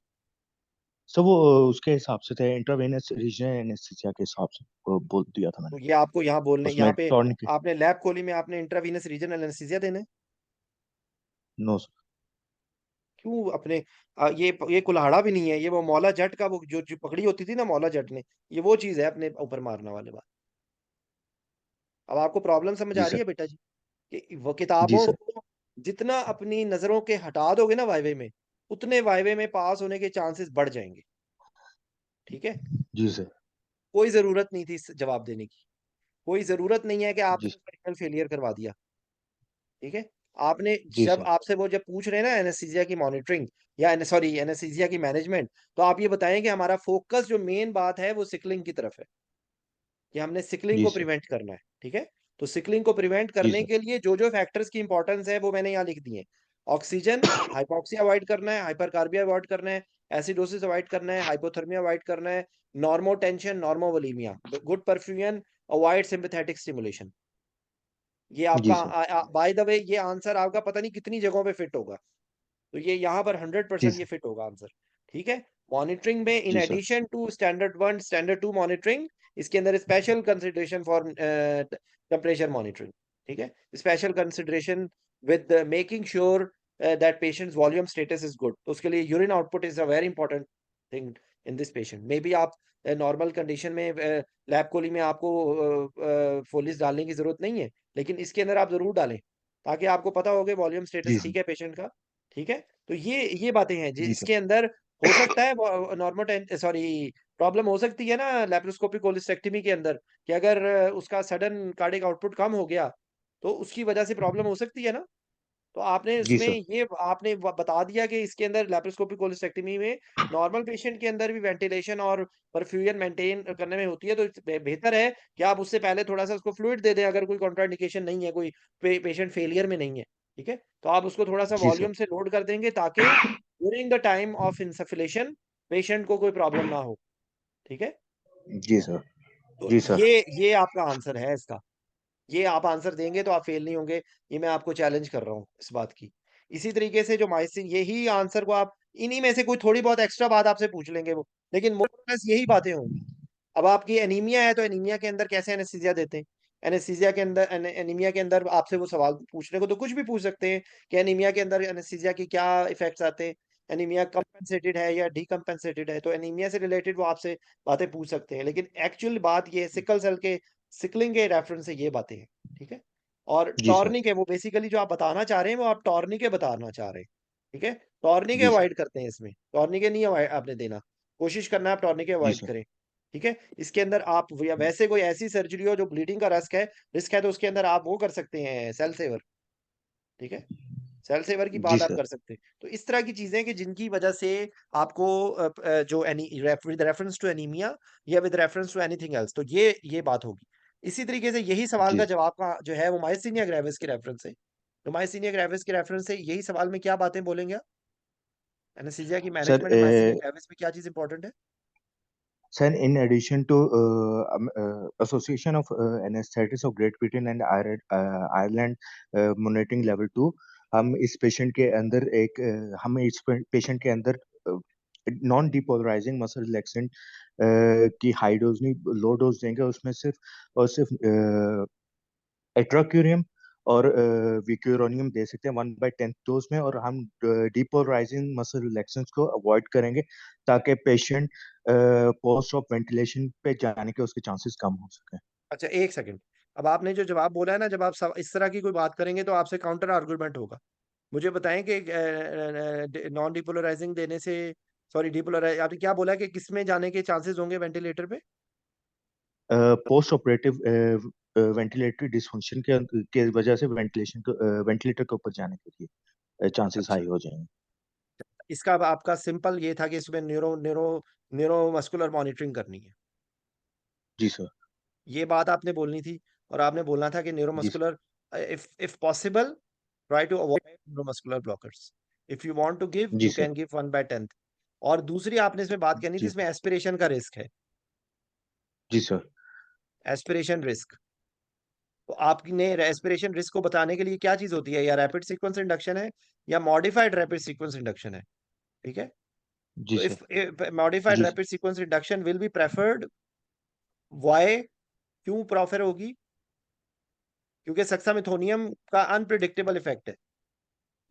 So वो उसके हिसाब से थे, इंट्रावेनस रीजनल एनेस्थीसिया के हिसाब से वो बोल दिया था तो मैंने। ये आपको यहाँ बोलने, उसमें यहाँ पे टॉर्निक। आपने लैब खोली में आपने इंट्रावीनस रीजनल एनेस्थीसिया देना है? नो। क्यों अपने ये कुल्हाड़ा भी नहीं है, ये वो मौला जट का वो जो पकड़ी होती थी ना मौला जट ने, ये वो चीज है अपने ऊपर मारने वाले बात। अब आपको प्रॉब्लम समझ जी आ रही सर। है बेटा जी, कि वो जी किताबों सर। को जितना अपनी नजरों के हटा दोगे ना वाइवे में, उतने वाइवे में पास होने के चांसेस बढ़ जाएंगे। ठीक है? जी सर। कोई जरूरत नहीं थी इस जवाब देने की, कोई जरूरत नहीं है कि जी आपने सर। रीनल फेलियर करवा दिया। ठीक है? आपने जी जब सर। आपसे वो जब पूछ रहे हैं ना एनेस्थीसिया की मॉनिटरिंग या सॉरी एनेस्थीसिया की मैनेजमेंट, तो आप ये बताएं कि हमारा फोकस जो मेन बात है वो सिकलिंग की तरफ है, कि हमने सिकलिंग जी को सर। प्रिवेंट करना है। ठीक है? तो सिकलिंग को प्रिवेंट जी करने सर। के लिए जो जो फैक्टर्स की इंपॉर्टेंस है वो मैंने यहाँ लिख दिए। ऑक्सीजन, हाइपोक्सिया अवॉइड करना है, हाइपरकार्बिया अवॉइड करना है, एसिडोसिस अवॉइड करना है, हाइपोथर्मिया अवॉइड करना है, normotension, normovolaemia, good perfusion, avoid sympathetic stimulation. ये जी आपका सर। बाय द वे ये आंसर आपका पता नहीं कितनी जगहों पे फिट होगा। तो ये यहाँ पर जी 100% ये सर। फिट होगा आंसर। ठीक है? मॉनिटरिंग में इन जी sir. Addition to standard 1 standard 2 monitoring, इसके अंदर special consideration for temperature monitoring. ठीक है? Special consideration with making sure that patient's volume status is good. तो उसके लिए urine output is a very important thing in this patient. Maybe आप normal condition में लैब कोली में आपको फोलिस डालने की जरूरत नहीं है, लेकिन इसके अंदर आप जरूर डालें, ताकि आपको पता हो कि वॉल्यूम जी स्टेटस सर। ठीक है पेशेंट का। ठीक है? तो ये बातें हैं जी सर। इसके अंदर। हो सकता है नॉर्मल सॉरी प्रॉब्लम हो सकती है ना लैप्रोस्कोपिक कोलिस्टेक्टमी के अंदर, कि अगर उसका सडन कार्डियक आउटपुट कम हो गया तो उसकी वजह से प्रॉब्लम हो सकती है ना। तो आपने जी इसमें सर। ये आपने बता दिया कि इसके अंदर लैप्रोस्कोपिक कोलिस्टेक्टमी में नॉर्मल पेशेंट के अंदर भी वेंटिलेशन और परफ्यूजन मेंटेन करने में होती है, तो बेहतर है कि आप उससे पहले थोड़ा सा उसको फ्लूइड दे दें, अगर कोई कॉन्ट्राइंडिकेशन नहीं है, कोई पेशेंट फेलियर में नहीं है। ठीक है? तो आप उसको थोड़ा सा जी सर। वॉल्यूम से लोड कर देंगे, ताकि during the time of insufflation patient को कोई प्रॉब्लम ना हो। ठीक है? जी सर। तो जी सर। ये आपका आंसर है इसका। ये आप आंसर देंगे तो आप फेल नहीं होंगे, ये मैं आपको चैलेंज कर रहा हूँ इस बात की। इसी तरीके से जो माइसिन, यही आंसर को आप इन्हीं में से कोई थोड़ी बहुत एक्स्ट्रा बात आपसे पूछ लेंगे वो, लेकिन मोर प्लस यही बातें होंगी। अब आपकी एनीमिया है, तो एनीमिया के अंदर कैसे एनेस्थीसिया देते हैं? एनेस्थीसिया के अंदर एनीमिया के अंदर आपसे वो सवाल पूछने को तो कुछ भी पूछ सकते हैं कि एनीमिया के अंदर एनेस्थीसिया की क्या इफेक्ट्स आते हैं, एनीमिया कंपेंसेटेड है या डीकम्पेंसेटेड है। तो एनीमिया से रिलेटेड वो आपसे बातें पूछ सकते हैं, लेकिन एक्चुअल बात ये सिकल सेल के सिकलिंग के रेफरेंस से ये बातें हैं। ठीक है? और जी सर। टॉर्निके, वो बेसिकली जो आप बताना चाह रहे हैं वो आप टॉर्निके बताना चाह रहे हैं। ठीक है? टॉर्निके जी सर। अवॉइड करते हैं इसमें, टॉर्निके नहीं आपने देना, कोशिश करना है आप टॉर्निके जी अवॉइड सर। करें। ठीक है? इसके अंदर आप या वैसे कोई ऐसी सर्जरी हो जो ब्लीडिंग का रिस्क है, तो उसके अंदर आप वो कर सकते हैं, सेल सेवर। ठीक है? सेल सेवर की जी बात आप सर। कर सकते हैं। तो इस तरह की चीजें कि जिनकी वजह से आपको जो विद रेफरेंस टू एनीमिया या with reference to anything else, तो ये बात होगी। इसी तरीके से यही सवाल जी का सर। जवाब का जो है वो माइसीनिया ग्रेविस के रेफरेंस से, तो माइसीनिया ग्रेविस के रेफरेंस से यही सवाल में क्या बातें बोलेंगे आप? एनेस्थीसिया की सर मैनेजमेंट में माइसीनिया ग्रेविस में क्या चीज इंपॉर्टेंट है? Sir in addition to Association of Anaesthetists of Great Britain and Ireland monitoring level 2, हम इस पेशेंट के अंदर हम इस पेशेंट के अंदर नॉन डिपोलराइजिंग मसल रिलैक्सेंट की हाई डोज नहीं लो डोज देंगे, उसमें सिर्फ और सिर्फ एट्रोक्यूरियम और विक्यूरोनियम दे सकते हैं 1/10 डोज में, और हम डिपोलराइजिंग मसल रिलैक्सेंस को अवॉइड करेंगे, ताकि पेशेंट पोस्ट ऑफ वेंटिलेशन पे जाने के उसके चांसेस कम हो सके। अच्छा, एक सेकंड। अब आपने जो जवाब बोला है ना, जब आप इस तरह की कोई बात करेंगे तो आपसे काउंटर आर्गुमेंट होगा। मुझे बताएं कि नॉन डिपोलराइजिंग देने से, सॉरी डिपोलराइज, आपने क्या बोला कि किस में जाने के चांसेस होंगे वेंटिलेटर पे? पोस्ट ऑपरेटिव वेंटिलेटरी डिसफंक्शन के वजह से वेंटिलेटर के ऊपर जाने के लिए चांसेस अच्छा, हाई हो जाएंगे। इसका अब आपका सिंपल ये था कि इसमें न्यूरोमस्कुलर मॉनिटरिंग करनी है। जी सर। ये बात आपने बोलनी थी। और आपने बोलना था कि जी sir. Neuromuscular, if possible try to avoid neuromuscular blockers. If you want to give जी यू सर। Can give 1/10। और दूसरी आपने इसमें बात करनी थी, जी इसमें सर। एस्पिरेशन का रिस्क है। जी सर। एस्पिरेशन रिस्क, तो आपने एस्पिरेशन रिस्क को बताने के लिए क्या चीज होती है, या रैपिड सीक्वेंस इंडक्शन है या मॉडिफाइड रैपिड सीक्वेंस इंडक्शन है। ठीक है, जी तो सर। इफ मॉडिफाइड जी sir. Rapid sequence induction will be preferred, why, क्यों प्रेफर होगी? क्योंकि सक्सामिथोनियम का अनप्रिडिक्टेबल इफेक्ट है,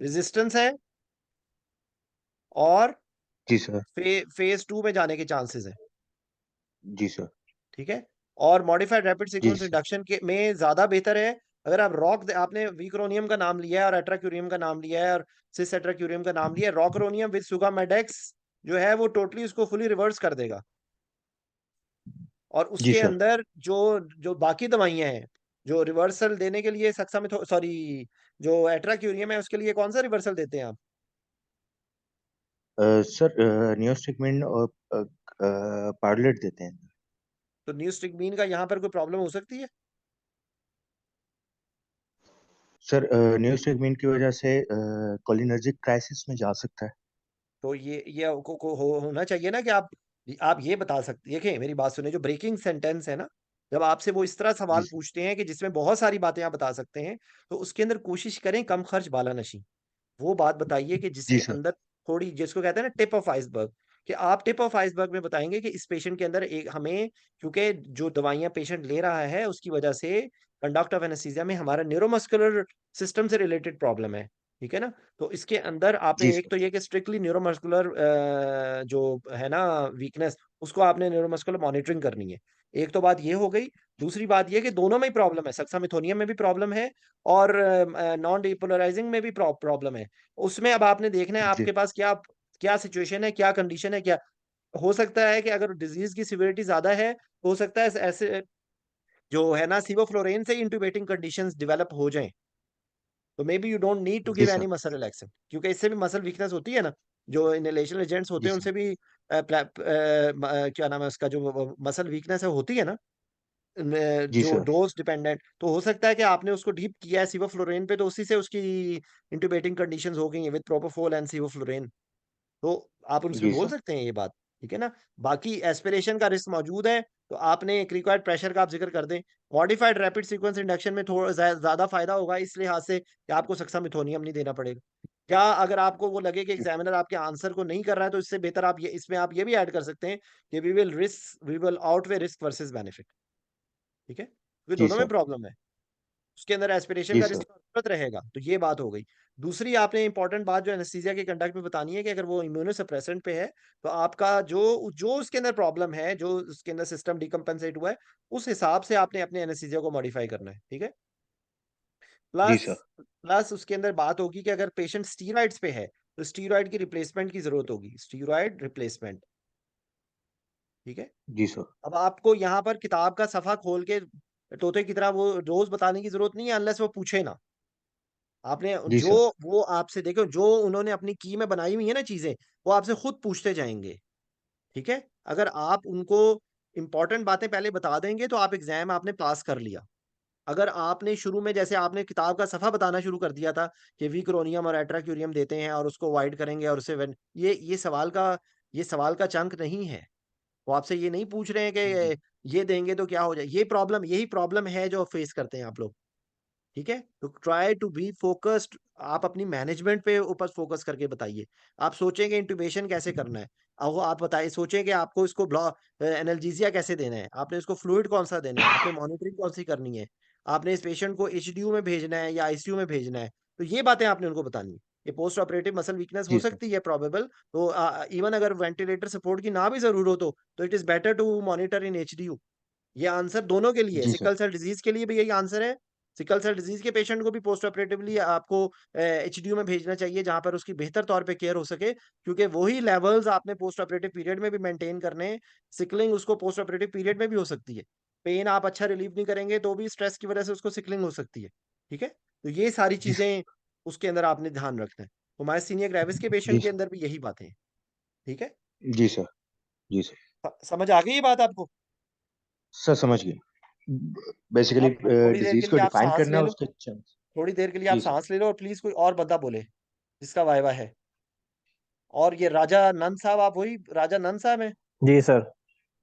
रेजिस्टेंस है, और जी सर। फेज 2 में जाने के चांसेस है। जी सर। ठीक है, और मॉडिफाइड रैपिड जी सीक्वेंस सर। इंडक्शन के में ज्यादा बेहतर है। अगर आप आपने वीक्रोनियम का नाम लिया है और एट्राक्यूरियम का नाम लिया है और सिस एट्राक्यूरियम का नाम लिया है, रॉकरोनियम विद सुगामेडेक्स जो है वो टोटली उसको फुली रिवर्स कर देगा। और जी उसके सर। अंदर जो जो बाकी दवाइयां हैं, जो रिवर्सल देने के लिए सक्सा में, सॉरी, जो एट्राक्यूरियम है उसके लिए कौन सा रिवर्सल देते हैं आप? सर नियोस्टिगमिन और पार्लेट देते हैं। तो न्यूस्टिगमीन का यहाँ पर कोई प्रॉब्लम हो सकती है? सर नियोस्टिगमिन की वजह से कोलिनर्जिक क्राइसिस में जा सकता है। तो ये होना चाहिए ना कि आप ये बता सकते, देखिए मेरी बात सुने, जो ब्रेकिंग सेंटेंस है ना, जब आपसे वो इस तरह जी सवाल सर। पूछते हैं कि जिसमें बहुत सारी बातें आप बता सकते हैं, तो उसके अंदर कोशिश करें कम खर्च बालानशी। वो बात बताइए कि जी जिसके सर। अंदर थोड़ी, जिसको कहते हैं ना टिप ऑफ आइसबर्ग, कि आप टिप ऑफ आइसबर्ग में बताएंगे कि इस पेशेंट के अंदर एक हमें, क्योंकि जो दवाइयां पेशेंट ले रहा है उसकी वजह से कंडक्ट ऑफ एनेस्थीसिया में हमारा न्यूरोमस्कुलर सिस्टम से रिलेटेड प्रॉब्लम है। ठीक है ना, तो इसके अंदर आपने जी एक सर। तो ये कि स्ट्रिक्टली न्यूरोमस्कुलर जो है ना वीकनेस, उसको आपने न्यूरोमस्कुलर मॉनिटरिंग करनी है। एक तो बात ये हो गई। दूसरी बात ये कि दोनों में ही प्रॉब्लम है, सक्सामिथोनियम में भी प्रॉब्लम है और नॉन डिपोलराइजिंग में भी प्रॉब्लम है। उसमें अब आपने देखना है जी आपके पास क्या क्या सिचुएशन है, क्या कंडीशन है, क्या हो सकता है कि अगर डिजीज की सिवियरिटी ज्यादा है, तो हो सकता है ऐसे जो है ना सिवोफ्लोरेन से इंटुबेटिंग कंडीशंस डेवलप हो जाएं। तो maybe you don't need to जी give sir. Any muscle relaxant, क्योंकि इससे भी मसल वीकनेस होती है ना। जो इनहेलेशन एजेंट्स होते जी हैं सर। उनसे भी क्या नाम है उसका, जो मसल वीकनेस है होती है ना, जी जो सर। डोज डिपेंडेंट, तो हो सकता है कि आपने उसको डीप किया है सिवोफ्लोरेन पे, तो उसी से उसकी इंटुबेटिंग कंडीशंस हो गई हैं विद प्रोपोफोल एंड सिवोफ्लोरेन। तो आप उनसे जी बोल सर। सकते हैं ये बात। ठीक है ना, बाकी एस्पिरेशन का रिस्क मौजूद है, तो आपने एक रिक्वायर्ड प्रेशर का आप जिक्र कर दें। मॉडिफाइड रैपिड सीक्वेंस इंडक्शन में थोड़ा ज्यादा फायदा होगा इस लिहाज से कि आपको सक्सामिथोनियम नहीं देना पड़ेगा। क्या अगर आपको वो लगे कि जी एग्जामिनर आपके आंसर को नहीं कर रहा है, तो इससे बेहतर आप ये इसमें आप ये भी ऐड कर सकते हैं कि we will outweigh risk versus benefit. ठीक है, क्योंकि जी दोनों में सर। प्रॉब्लम है। उसके अंदर एस्पिरेशन जी का सर। रिस्क जरूरत रहेगा, तो ये बात हो गई। दूसरी आपने इंपॉर्टेंट बात जो एनेस्थीसिया के कंडक्ट में बतानी है कि अगर वो इम्यूनोसप्रेसेंट पे है, तो आपका जो जो उसके अंदर प्रॉब्लम है, जो उसके अंदर सिस्टम डिकम्पेंसेट हुआ है, उस हिसाब से आपने अपने एनेस्थीसिया को मॉडिफाई करना है। ठीक है, जी प्लस सर। प्लस उसके अंदर बात होगी कि अगर पेशेंट स्टीरॉइड्स पे है, तो स्टीरॉइड की रिप्लेसमेंट की जरूरत होगी, स्टीरॉइड रिप्लेसमेंट। ठीक है, जी सर। अब आपको यहाँ पर किताब का सफा खोल के तोते की तरह वो रोज बताने की जरूरत नहीं है, अनलेस वो पूछे ना। आपने जी जो, सर। वो आपसे देखो, जो उन्होंने अपनी की में बनाई हुई है ना चीजें, वो आपसे खुद पूछते जाएंगे। ठीक है, अगर आप उनको इंपॉर्टेंट बातें पहले बता देंगे, तो आप एग्जाम आपने पास कर लिया। अगर आपने शुरू में जैसे आपने किताब का सफा बताना शुरू कर दिया था कि वीक्रोनियम और एट्राक्यूरियम देते हैं और उसको अवॉइड करेंगे, और उससे ये सवाल का चंक नहीं है। वो आपसे ये नहीं पूछ रहे हैं जी कि ये देंगे तो क्या हो जाए। यही प्रॉब्लम है जो फेस करते हैं आप लोग। ठीक है, तो ट्राई टू बी फोकस्ड। आप अपनी मैनेजमेंट पे ऊपर फोकस करके बताइए। आप सोचेंगे इंट्यूबेशन कैसे करना है, अब वो आप बताइए, सोचें कि आपको इसको ब्लॉक एनाल्जेसिया कैसे देना है, आपने इसको फ्लूइड कौन सा देना है, आपने मॉनिटरिंग कौन सी करनी है, आपने इस पेशेंट को एचडीयू में भेजना है या आईसीयू में भेजना है। तो ये बातें आपने उनको बतानी है। ये पोस्ट ऑपरेटिव मसल वीकनेस हो जी सर। सकती है प्रोबेबल, तो इवन अगर वेंटिलेटर सपोर्ट की ना भी जरूरत हो, तो it is better to monitor in HDU. ये आंसर दोनों के लिए है, जी सर। सिकल सेल डिजीज के लिए भी यही आंसर है। सिकल सेल डिजीज के पेशेंट को भी पोस्ट ऑपरेटिवली आपको एचडीयू में भेजना चाहिए, जहां पर उसकी बेहतर तौर पे केयर हो सके, क्योंकि वही लेवल्स आपने पोस्ट ऑपरेटिव पीरियड में भी मेंटेन करने हैं। सिकलिंग उसको पोस्ट ऑपरेटिव पीरियड में भी हो सकती है। पेन आप अच्छा रिलीव नहीं करेंगे तो भी स्ट्रेस की वजह से उसको सिकलिंग हो सकती है। ठीक है, तो ये सारी जी सर। चीजें उसके अंदर आपने ध्यान रखना है। तो मायस्थीनिया ग्रेविस के जी पेशेंट के सर। अंदर भी यही बातें हैं। ठीक है, जी सर। जी सर। समझ आ गई ये बात आपको? सर समझ गए। बेसिकली अब थोड़ी देर के डिजीज लिए को आप डिफाइन सांस करना ले है लो, उसके chance। थोड़ी देर के लिए आप जी सर। सांस ले लो, और प्लीज कोई और बंदा बोले जिसका वाइवा है। और ये राजा नंद साहब, आप वही राजा नंद साहब हैं? जी सर।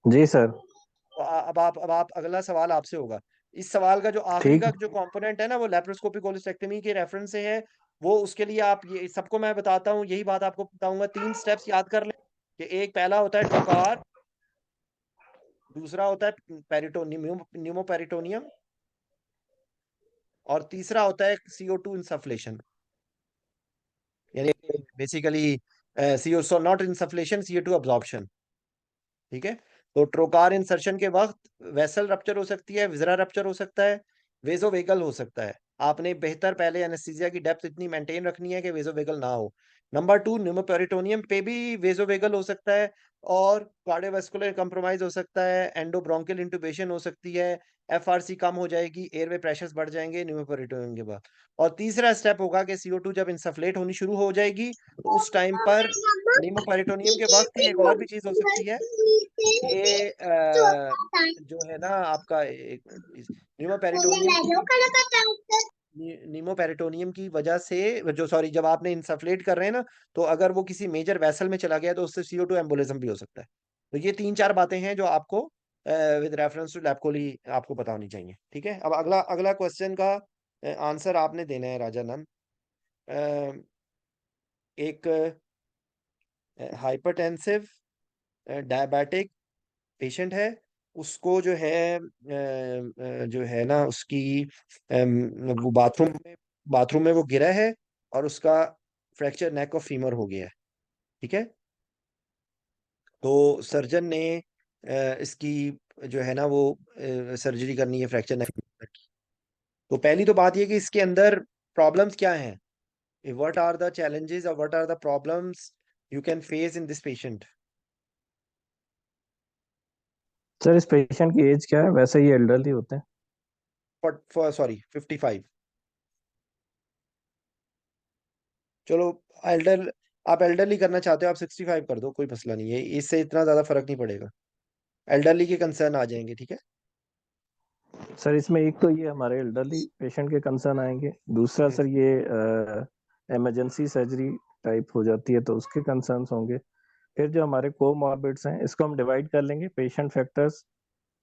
जी सर। तो अब आप अगला सवाल आपसे होगा। इस सवाल का जो आखिरी ठीक। का जो कंपोनेंट है ना, वो लेप्रोस्कोपिक कोलोस्टेक्टमी के रेफरेंस से है। वो उसके लिए आप ये सबको मैं बताता हूँ, यही बात आपको बताऊंगा। 3 स्टेप्स याद कर लें कि एक पहला होता है ट्रोकार, दूसरा होता है पेरिटोनियम, न्यूमोपेरिटोनियम, और तीसरा होता है CO2 इंसफलेशन। यानी basically CO so not insufflation, CO2 absorption. ठीक है, तो ट्रोकार इंसर्शन के वक्त वेसल रप्चर हो सकती है, विजरा रप्चर हो सकता है, वेजोवेगल हो सकता है। आपने बेहतर पहले एनेस्थीसिया की डेप्थ इतनी मेंटेन रखनी है कि वेजोवेगल ना हो। नंबर 2, न्यूमोपेरिटोनियम पे भी वेजोवेगल हो सकता है, और कार्डियोवास्कुलर कंप्रोमाइज हो सकता है, एंडोब्रोंकियल इंटुबेशन हो सकती है, FRC कम हो जाएगी, एयरवे प्रेशर्स बढ़ जाएंगे न्यूमोपेरिटोनियम के बाद। और तीसरा स्टेप होगा कि CO2 जब इंसफलेट होनी शुरू हो जाएगी, तो उस टाइम पर न्यूमोपेरिटोनियम के वक्त ही एक और भी चीज हो सकती है कि जो है ना आपका न्यूमोपेरिटोनियम की नीमोपेरिटोनियम की वजह से, जो सॉरी, जब आपने इंसफलेट कर रहे हैं ना, तो अगर वो किसी मेजर वेसल में चला गया तो उससे CO2 एम्बोलिज्म भी हो सकता है। तो ये 3-4 बातें हैं जो आपको विद रेफरेंस टू लैब आपको पता होनी चाहिए। ठीक है, अब अगला अगला क्वेश्चन का आंसर आपने देना है राजानंद। अ, एक हाइपरटेंसिव डायबिटिक पेशेंट है, उसको जो है ना उसकी वो बाथरूम में वो गिरा है, और उसका फ्रैक्चर नेक ऑफ फीमर हो गया है। ठीक है, तो सर्जन ने इसकी जो है ना वो सर्जरी करनी है फ्रैक्चर नेक की। तो पहली तो बात ये कि इसके अंदर प्रॉब्लम्स क्या हैं, व्हाट आर द चैलेंजेस और what are the problems you can face in this patient. Sir इस पेशेंट की एज क्या है? वैसे ही एल्डरली होते हैं। For sorry 55। चलो, एल्डर आप एल्डरली करना चाहते हो, आप 65 कर दो, कोई मसला नहीं है, इससे इतना ज्यादा फर्क नहीं पड़ेगा। एल्डरली के कंसर्न आ जाएंगे। ठीक है, सर इसमें एक तो ये हमारे एल्डरली पेशेंट के कंसर्न आएंगे, दूसरा सर ये इमरजेंसी सर्जरी टाइप हो जाती है तो उसके कंसर्न्स होंगे। फिर जो हमारे कोमॉर्बिड्स हैं इसको हम डिवाइड कर लेंगे, patient factors,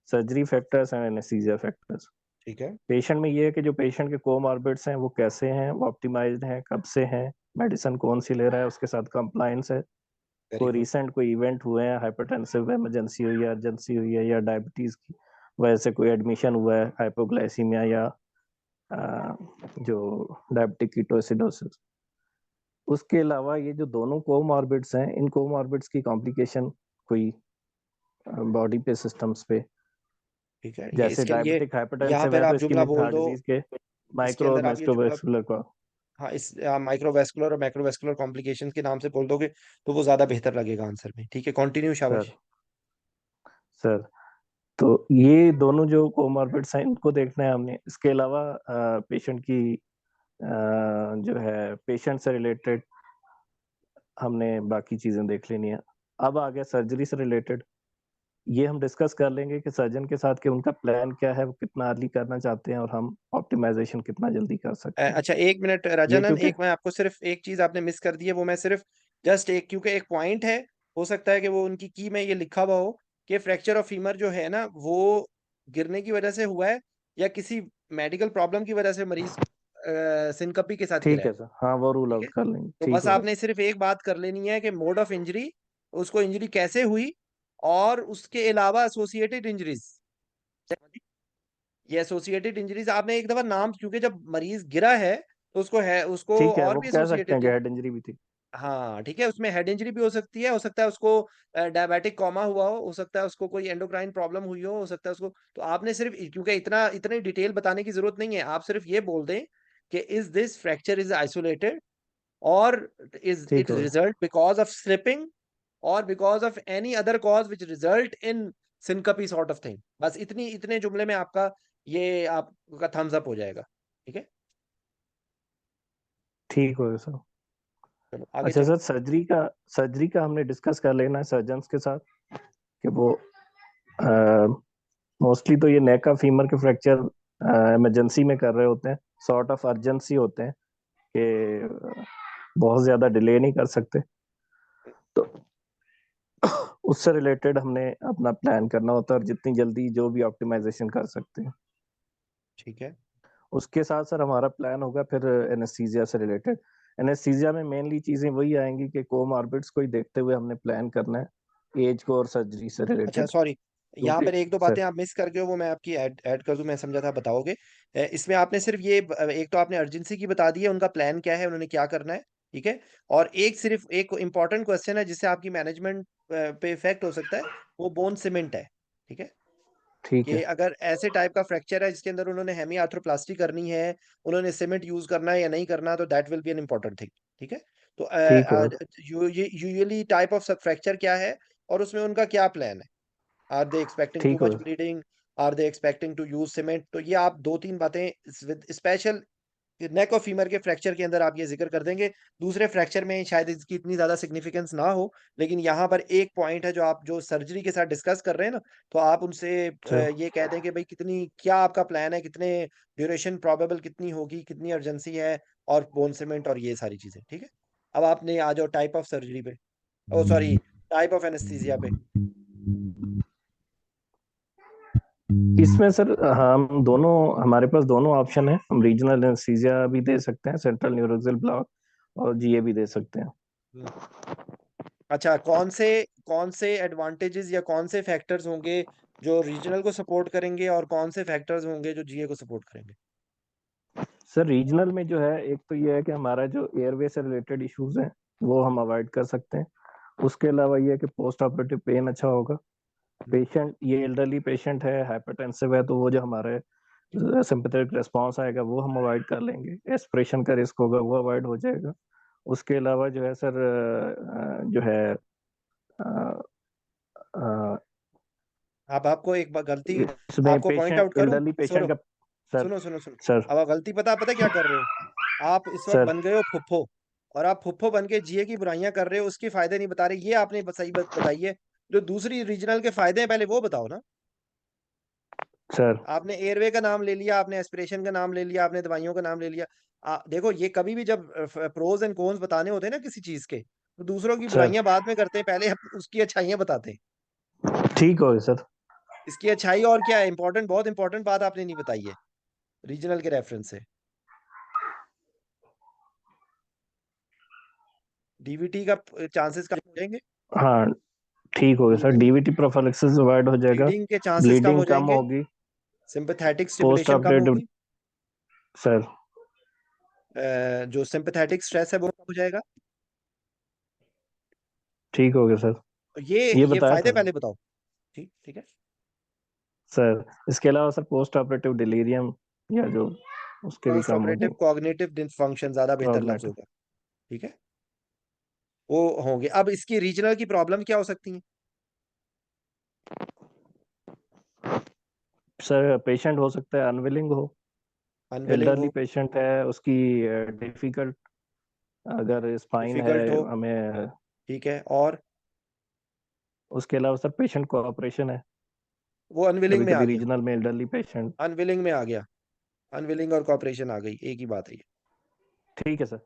surgery factors and anaesthesia factors. ठीक है, पेशेंट में ये है कि जो पेशेंट के कोमॉर्बिड्स हैं वो कैसे हैं, वो ऑप्टिमाइज्ड हैं, कब से हैं, मेडिसिन कौन सी ले रहा है, उसके साथ कंप्लायंस है, वेरी कोई गुड। रिसेंट कोई इवेंट हुए हैं, हाइपरटेंसिव इमरजेंसी हुई है, अर्जेंसी हुई है, या डायबिटीज की वजह से कोई एडमिशन हुआ है, हाइपोग्लाइसीमिया या जो डायबिटिक कीटोएसिडोसिस। उसके अलावा ये जो दोनों कोमॉर्बिड्स हैं, इन कोमॉर्बिड्स की कॉम्प्लिकेशन कोई बॉडी पे सिस्टम्स पे, ठीक है, ये जैसे इसके लिए डायबिटिक यहाँ हाइपरटेंसिव पर है तो आप जुमला इस्कीमिक बोल हार्ट दो। डिजीज के इसके माइक्रो अंदर आप ये जुमला, मेस्टोवेस्कुलर का। हाँ, इस माइक्रोवेस्कुलर और मैक्रोवेस्कुलर कॉम्प्लिकेशंस के नाम से बोल दोगे तो वो ज्यादा बेहतर लगेगा आंसर में। ठीक है, कंटिन्यू, सर शाबाश। सर तो ये दोनों जो कोमॉर्बिड्स हैं इनको देखना है हमने। इसके अलावा पेशेंट की जो है पेशेंट से रिलेटेड हमने बाकी चीजें देख लेनी है। अब आ गया सर्जरी से रिलेटेड, ये हम डिस्कस कर लेंगे कि सर्जन के साथ कि उनका प्लान क्या है, वो कितना अर्ली करना चाहते हैं और हम ऑप्टिमाइजेशन कितना जल्दी कर सकते हैं। अच्छा, 1 मिनट ये राजानंद, क्योंकि एक मैं आपको सिर्फ एक चीज आपने मिस कर दी है, वो मैं सिर्फ जस्ट एक, क्योंकि एक पॉइंट है, हो सकता है कि वो उनकी की में ये लिखा हुआ हो कि फ्रैक्चर ऑफ फीमर जो है ना वो गिरने की वजह से हुआ है, या किसी मेडिकल प्रॉब्लम की वजह से मरीज सिनकपी के साथ गिरा ठीक है। है सर, हाँ वो रूल ठीक है, आउट कर लेंगे, तो ठीक बस है सर। आपने सिर्फ एक बात कर लेनी है कि मोड ऑफ इंजरी, उसको इंजरी कैसे हुई, और उसके अलावा एसोसिएटेड इंजरीज। ये एसोसिएटेड इंजरीज आपने एक दफा नाम, क्योंकि जब मरीज गिरा है तो उसको ठीक है, और वो भी कह सकते एसोसिएटेड हैं कि हेड इंजरी भी थी। हाँ ठीक है, उसमें हेड इंजरी भी हो सकता है उसको डायबिटिक कोमा हुआ हो सकता है उसको कोई एंडोक्राइन प्रॉब्लम हुई हो सकता है उसको। तो आपने सिर्फ क्योंकि इतनी डिटेल बताने की जरूरत नहीं है, आप सिर्फ ये बोल दें कि is this fracture is isolated और इज ठीक इट हो रिजल्ट बिकॉज ऑफ स्लिपिंग और because of any other cause which result in syncope sort of thing. बस इतने जुमले में आपका ये आपका थम्स अप हो जाएगा। ठीक है, ठीक हो सर। चलो आगे अच्छा चलो। सर, सर्जरी का हमने डिस्कस कर लेना है सर्जन्स के साथ कि वो मोस्टली तो ये नेक का फीमर के फ्रैक्चर इमरजेंसी में कर रहे होते हैं, सॉर्ट ऑफ अर्जेंसी होते हैं कि बहुत ज्यादा डिले नहीं कर सकते। तो उससे रिलेटेड हमने अपना प्लान करना होता है और जितनी जल्दी जो भी ऑप्टिमाइजेशन कर सकते हैं। ठीक है, उसके साथ सर हमारा प्लान होगा फिर एनेस्थीसिया से रिलेटेड। एनेस्थीसिया में मेनली चीजें वही आएंगी कि कोमॉर्बिड्स को ही देखते हुए हमने प्लान करना है, एज को और सर्जरी से अच्छा रिलेटेड। सॉरी, यहाँ क्योंकि पर एक दो सर बातें आप मिस कर गए हो, वो मैं आपकी ऐड कर दूं, मैं समझा था बताओगे। इसमें आपने सिर्फ ये एक तो आपने अर्जेंसी की बता दी है, उनका प्लान क्या है, उन्होंने क्या करना है। ठीक है, और सिर्फ एक इम्पॉर्टेंट क्वेश्चन है जिससे आपकी मैनेजमेंट पे इफेक्ट हो सकता है, वो बोन सीमेंट है। ठीक है, ठीक कि है। अगर ऐसे टाइप का फ्रैक्चर है जिसके अंदर उन्होंने हेमी आर्थ्रोप्लास्टी करनी है, उन्होंने सीमेंट यूज करना है या नहीं करना, तो that will be an important thing. ठीक है, तो ठीक हो यूजुअली टाइप ऑफ फ्रैक्चर क्या है और उसमें उनका क्या प्लान है। आर दे एक्सपेक्टिंग टू ठीक हो much bleeding, are they expecting to use cement, तो ये आप दो तीन बातें विद स्पेशल नेक और फीमर के फ्रैक्चर के अंदर आप ये जिक्र कर देंगे। दूसरे फ्रैक्चर में शायद इसकी इतनी ज्यादा सिग्निफिकेंस ना हो, लेकिन यहाँ पर एक पॉइंट है जो आप जो सर्जरी के साथ डिस्कस कर रहे हैं ना, तो आप उनसे सर। ये कह दें कि भाई कितनी क्या आपका प्लान है, कितने ड्यूरेशन प्रोबेबल कितनी होगी, कितनी अर्जेंसी है, और बोन सीमेंट और ये सारी चीजें। ठीक है, अब आपने आ जाओ टाइप ऑफ सर्जरी पे, ओ सॉरी, टाइप ऑफ एनेस्थीसिया पे। इसमें सर हम दोनों, हमारे पास दोनों ऑप्शन है, हम रीजनल एनेस्थीसिया भी दे सकते हैं, सेंट्रल न्यूरोक्सियल ब्लॉक, और जीए भी दे सकते हैं। अच्छा, कौन से एडवांटेजेस या कौन से फैक्टर्स होंगे जो रीजनल को सपोर्ट करेंगे और कौन से फैक्टर्स होंगे जो जीए को सपोर्ट करेंगे? सर रीजनल में जो है, एक तो ये है कि हमारा जो एयरवे से रिलेटेड इश्यूज हैं वो हम अवॉइड कर सकते हैं। उसके अलावा ये है कि पोस्ट ऑपरेटिव पेन अच्छा होगा। पेशेंट, ये एल्डरली पेशेंट है, हाइपरटेंसिव है, तो वो जो हमारे सिंपैथेटिक रिस्पांस आएगा वो हम अवॉइड कर लेंगे, एस्पिरेशन का रिस्क होगा वो अवॉइड हो जाएगा। उसके अलावा जो है सर जो है अ, अ, अब आपको एक गलती इसमें आपको पॉइंट पेशेंट, आउट करूं, एल्डरली पेशेंट सुनो का। सर। सुनो सुनो सुनो, सर। अब आप गलती पता क्या कर रहे हो। आप इस वक्त सर। बन गए हो फुफ्फो, और आप फुफ्फो बन के जीए की बुराइयां कर रहे हो, उसके फायदे नहीं बता रहे। ये आपने सही बात बताई है, जो दूसरी रीजनल के फायदे हैं पहले वो बताओ ना। सर। आपने एयरवे का नाम ले लिया, आपने एस्पिरेशन का नाम ले लिया, आपने दवाइयों का नाम ले लिया। देखो ये कभी भी जब प्रोज एंड कॉन्स बताने होते हैं ना किसी चीज के, तो दूसरों की सर। बुराइयां बाद में करते हैं, पहले उसकी अच्छाइयां बताते हैं। ठीक हो सर। इसकी अच्छाई और क्या है, इंपॉर्टेंट, बहुत इंपॉर्टेंट बात आपने नहीं बताई है रीजनल के रेफरेंस से। डीवीटी का चांसेस कम हो जाएंगे, हाँ ठीक हो गया सर, डीवीटी प्रोफिलैक्सिस अवॉइड हो जाएगा, ब्लीडिंग के चांसेस कम हो ब्लीडिंग कम जाएंगे, होगी, सिंपैथेटिक पोस्ट स्टिमुलेशन कम ऑपरेटिव। होगी, सर। जो सिंपैथेटिक स्ट्रेस है वो कम हो जाएगा। ठीक हो गया सर। तो ये ये बताया फायदे था पहले बताओ। ठीक ठीक है, सर। इसके अलावा सर पोस्ट ऑपरेटिव डिलीरियम या जो, उसके भी पोस्ट कम हो ऑपरेटिव जाएंगे। कॉग्निटिव डिसफंक्शन ज्यादा बेहतर लफ्ज कॉग्निटिव। होगा। ठीक है, वो होंगे। अब इसकी रीजनल की प्रॉब्लम क्या हो सकती है? सर पेशेंट हो सकता है अनविलिंग हो, अनविलिंग एल्डरली हो, पेशेंट है, उसकी डिफिकल्ट, अगर स्पाइन है डिफिकल्ट हो, हमें। ठीक है, और उसके अलावा सर पेशेंट कोऑपरेशन है, वो अनविलिंग कभी में आ कभी गया, रीजनल में एल्डरली पेशेंट। अनविलिंग में आ गया, अनविलिंग और कॉपरेशन आ गई, एक ही बात है ये। ठीक है सर।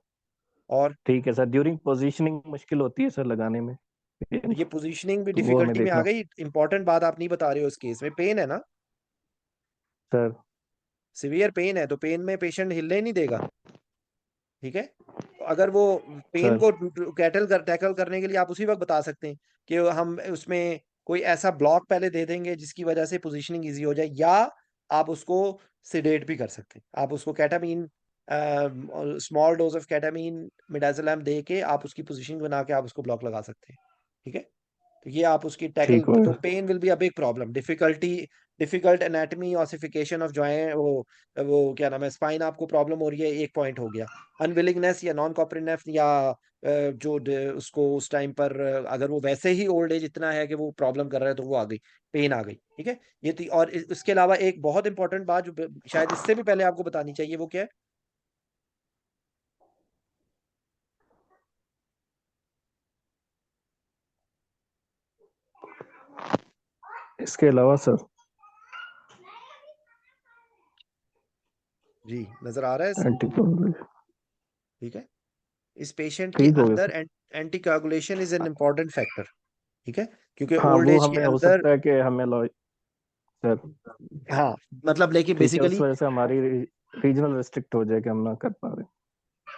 और ठीक है सर, ड्यूरिंग पोजीशनिंग मुश्किल होती है सर लगाने में, ये पोजीशनिंग भी तो वो हमें डिफिकल्टी में आ देखना। गई। इंपॉर्टेंट बात आप नहीं बता रहे हो, इस केस में पेन है ना, सर। सिवियर पेन है, तो पेन में पेशेंट हिलने नहीं देगा। ठीक है, तो अगर वो पेन सर। को टैकल करने के लिए आप उसी वक्त बता सकते हैं कि हम उसमें कोई ऐसा ब्लॉक पहले दे देंगे जिसकी वजह से पोजीशनिंग इजी हो जाए, या आप उसको सिडेट भी कर सकते हैं, आप उसको कैटामीन स्मॉल डोज ऑफ केटामीन मिडाजोलैम दे के आप उसकी पोजीशन बना के आप उसको ब्लॉक लगा सकते हैं। ठीक है, तो ये आप उसकी टैकल, ठीक होगा तो pain will be a big problem, difficult anatomy, ossification of joint, वो क्या नाम है, स्पाइन आपको प्रॉब्लम हो रही है, एक पॉइंट हो गया। अनविलिंगनेस या नॉन कॉपरेटिव या उसको उस टाइम पर अगर वो वैसे ही ओल्ड एज इतना है कि वो प्रॉब्लम कर रहा है तो वो आ गई, पेन आ गई। ठीक है, ये थी। और इसके अलावा एक बहुत इंपॉर्टेंट बात जो शायद इससे भी पहले आपको बतानी चाहिए, वो क्या है? इसके अलावा सर? जी, नजर आ रहा है? एंटीकोगुलेशन ठीक है, इस पेशेंट के ठीक हो गया अंदर sir. Anticoagulation is an important factor. ठीक है, क्योंकि हाँ, ओल्ड वो एज के हमें हो अंदर, सकता है कि हमें सर, हाँ मतलब लेकिन ठीक है, उस बेसिकली, वजह से हमारी रीजनल रिस्ट्रिक्ट हो जाए कि हम ना कर पा रहे।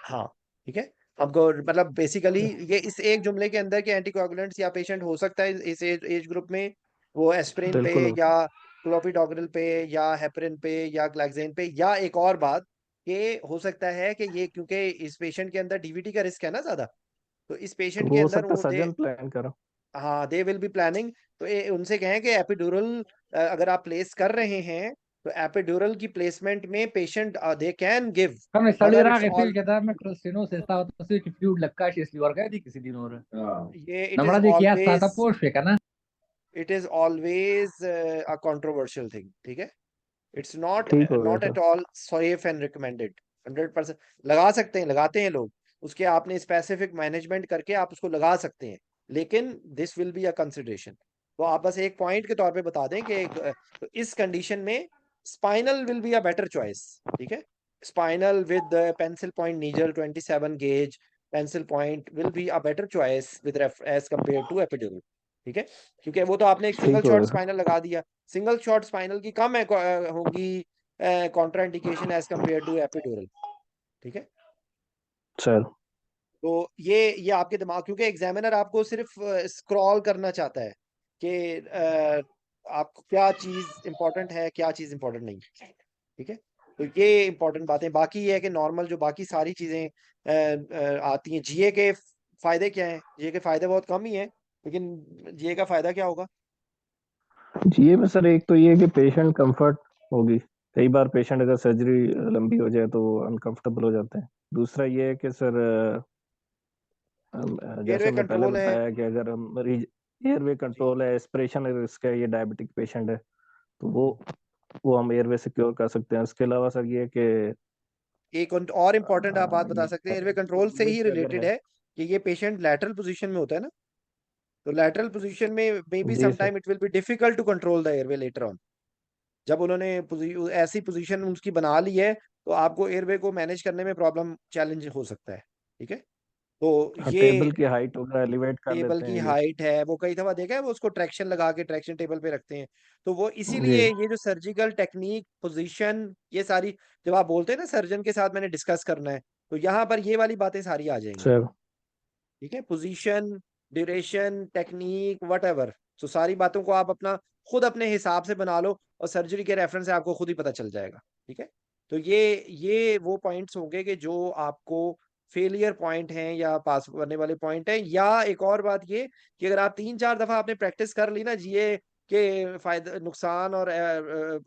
हाँ ठीक है, हमको मतलब बेसिकली ये इस एक जुमले के अंदर के एंटीकोगुलेंट्स या पेशेंट हो सकता है इस एज ग्रुप में वो एस्पिरिन पे बिल्कुल हो या सकता क्लोपिडोग्रिल पे या हेपरिन पे या ग्लैक्सेन पे, या एक और बात ये हो सकता है कि ये क्योंकि इस पेशेंट के अंदर डीवीटी का रिस्क है ना ज्यादा, तो इस तो पेशेंट के वो हो अंदर सकता है वो दे, सर्जन प्लान करो। हाँ दे विल बी प्लानिंग, तो उनसे कहें कि एपिड्यूरल अगर आप प्लेस कर रहे हैं तो एपिड्यूरल की प्लेसमेंट में patient they can give, Kami मगर salirà it's che all, fil che da macrosteno se stava così che più la caixa si orga di che si dinora. ये Na mala de kiya sta ta posh kana. It is always a controversial thing. ठीक है, it's not ठीक हो गया not sir. At all safe and recommended. 100% लगा सकते हैं, लगाते हैं लोग, उसके आपने स्पेसिफिक मैनेजमेंट करके आप उसको लगा सकते हैं, लेकिन this will be a consideration. तो आप बस एक पॉइंट के तौर पे बता दें कि तो इस कंडीशन में spinal will be a better choice. ठीक है, spinal with pencil point needle 27 gauge pencil point will be a better choice with as compare to epidural. ठीक है, क्योंकि वो तो आपने एक सिंगल ठीक हो शॉट गया सर। स्पाइनल लगा दिया, सिंगल शॉट स्पाइनल की कम है होगी contraindication as compare to epidural. ठीक है, सर तो ये आपके दिमाग, क्योंकि एग्जामिनर आपको सिर्फ स्क्रॉल करना चाहता है कि आपको क्या चीज इंपॉर्टेंट है, क्या चीज इंपॉर्टेंट नहीं है। ठीक है, तो ये इंपॉर्टेंट बातें, बाकी ये है कि नॉर्मल जो बाकी सारी चीजें आती हैं। जीए के फायदे क्या हैं? जीए के फायदे बहुत कम ही हैं, लेकिन जीए का फायदा क्या होगा? जीए में सर एक तो ये है कि पेशेंट कंफर्ट होगी। कई बार पेशेंट अगर सर्जरी लंबी हो जाए तो अनकंफर्टेबल हो जाते हैं। दूसरा ये है कि सर जैसे एयरवे हमने पहले कंट्रोल है। बताया कि अगर हम एयरवे जी, कंट्रोल है, एस्पिरेशन रिस्क है, ये डायबिटिक पेशेंट है तो वो हम एयरवे सिक्योर कर सकते हैं। उसके अलावा सर ये है कि एक और इम्पोर्टेंट आप बात बता सकते हैं, एयरवे कंट्रोल से ही वेट अगर रिलेटेड है। है कि ये पेशेंट लैटरल पोजीशन में होता है ना, तो लैटरल पोजीशन में मे बी जी some sir. Time it will be difficult to control the airway later on. जब उन्होंने ऐसी पोजीशन उसकी बना ली है तो आपको एयरवे को मैनेज करने में प्रॉब्लम चैलेंज हो सकता है। ठीक है, तो हाँ, ये टेबल की हाइट होगा, एलिवेट कर टेबल लेते की हैं ये। हाइट है, वो कई दफा देखा है, वो उसको ट्रैक्शन लगा के ट्रैक्शन टेबल पे रखते हैं, तो वो जी इसीलिए ये जो सर्जिकल टेक्निक पोजीशन ये सारी, जब आप बोलते हैं ना सर्जन के साथ मैंने डिस्कस करना है, तो यहाँ पर ये वाली बातें सारी आ जाएंगी। सर। ठीक है, पोजीशन, ड्यूरेशन, टेक्निक, व्हाटएवर, तो सारी बातों को आप अपना खुद अपने हिसाब से बना लो और सर्जरी के रेफरेंस से आपको खुद ही पता चल जाएगा। ठीक है, तो ये वो पॉइंट्स होंगे कि जो आपको फेलियर पॉइंट हैं या पास करने वाले पॉइंट हैं। या एक और बात ये कि अगर आप 3-4 दफा आपने प्रैक्टिस कर ली ना जीए के फायदे नुकसान और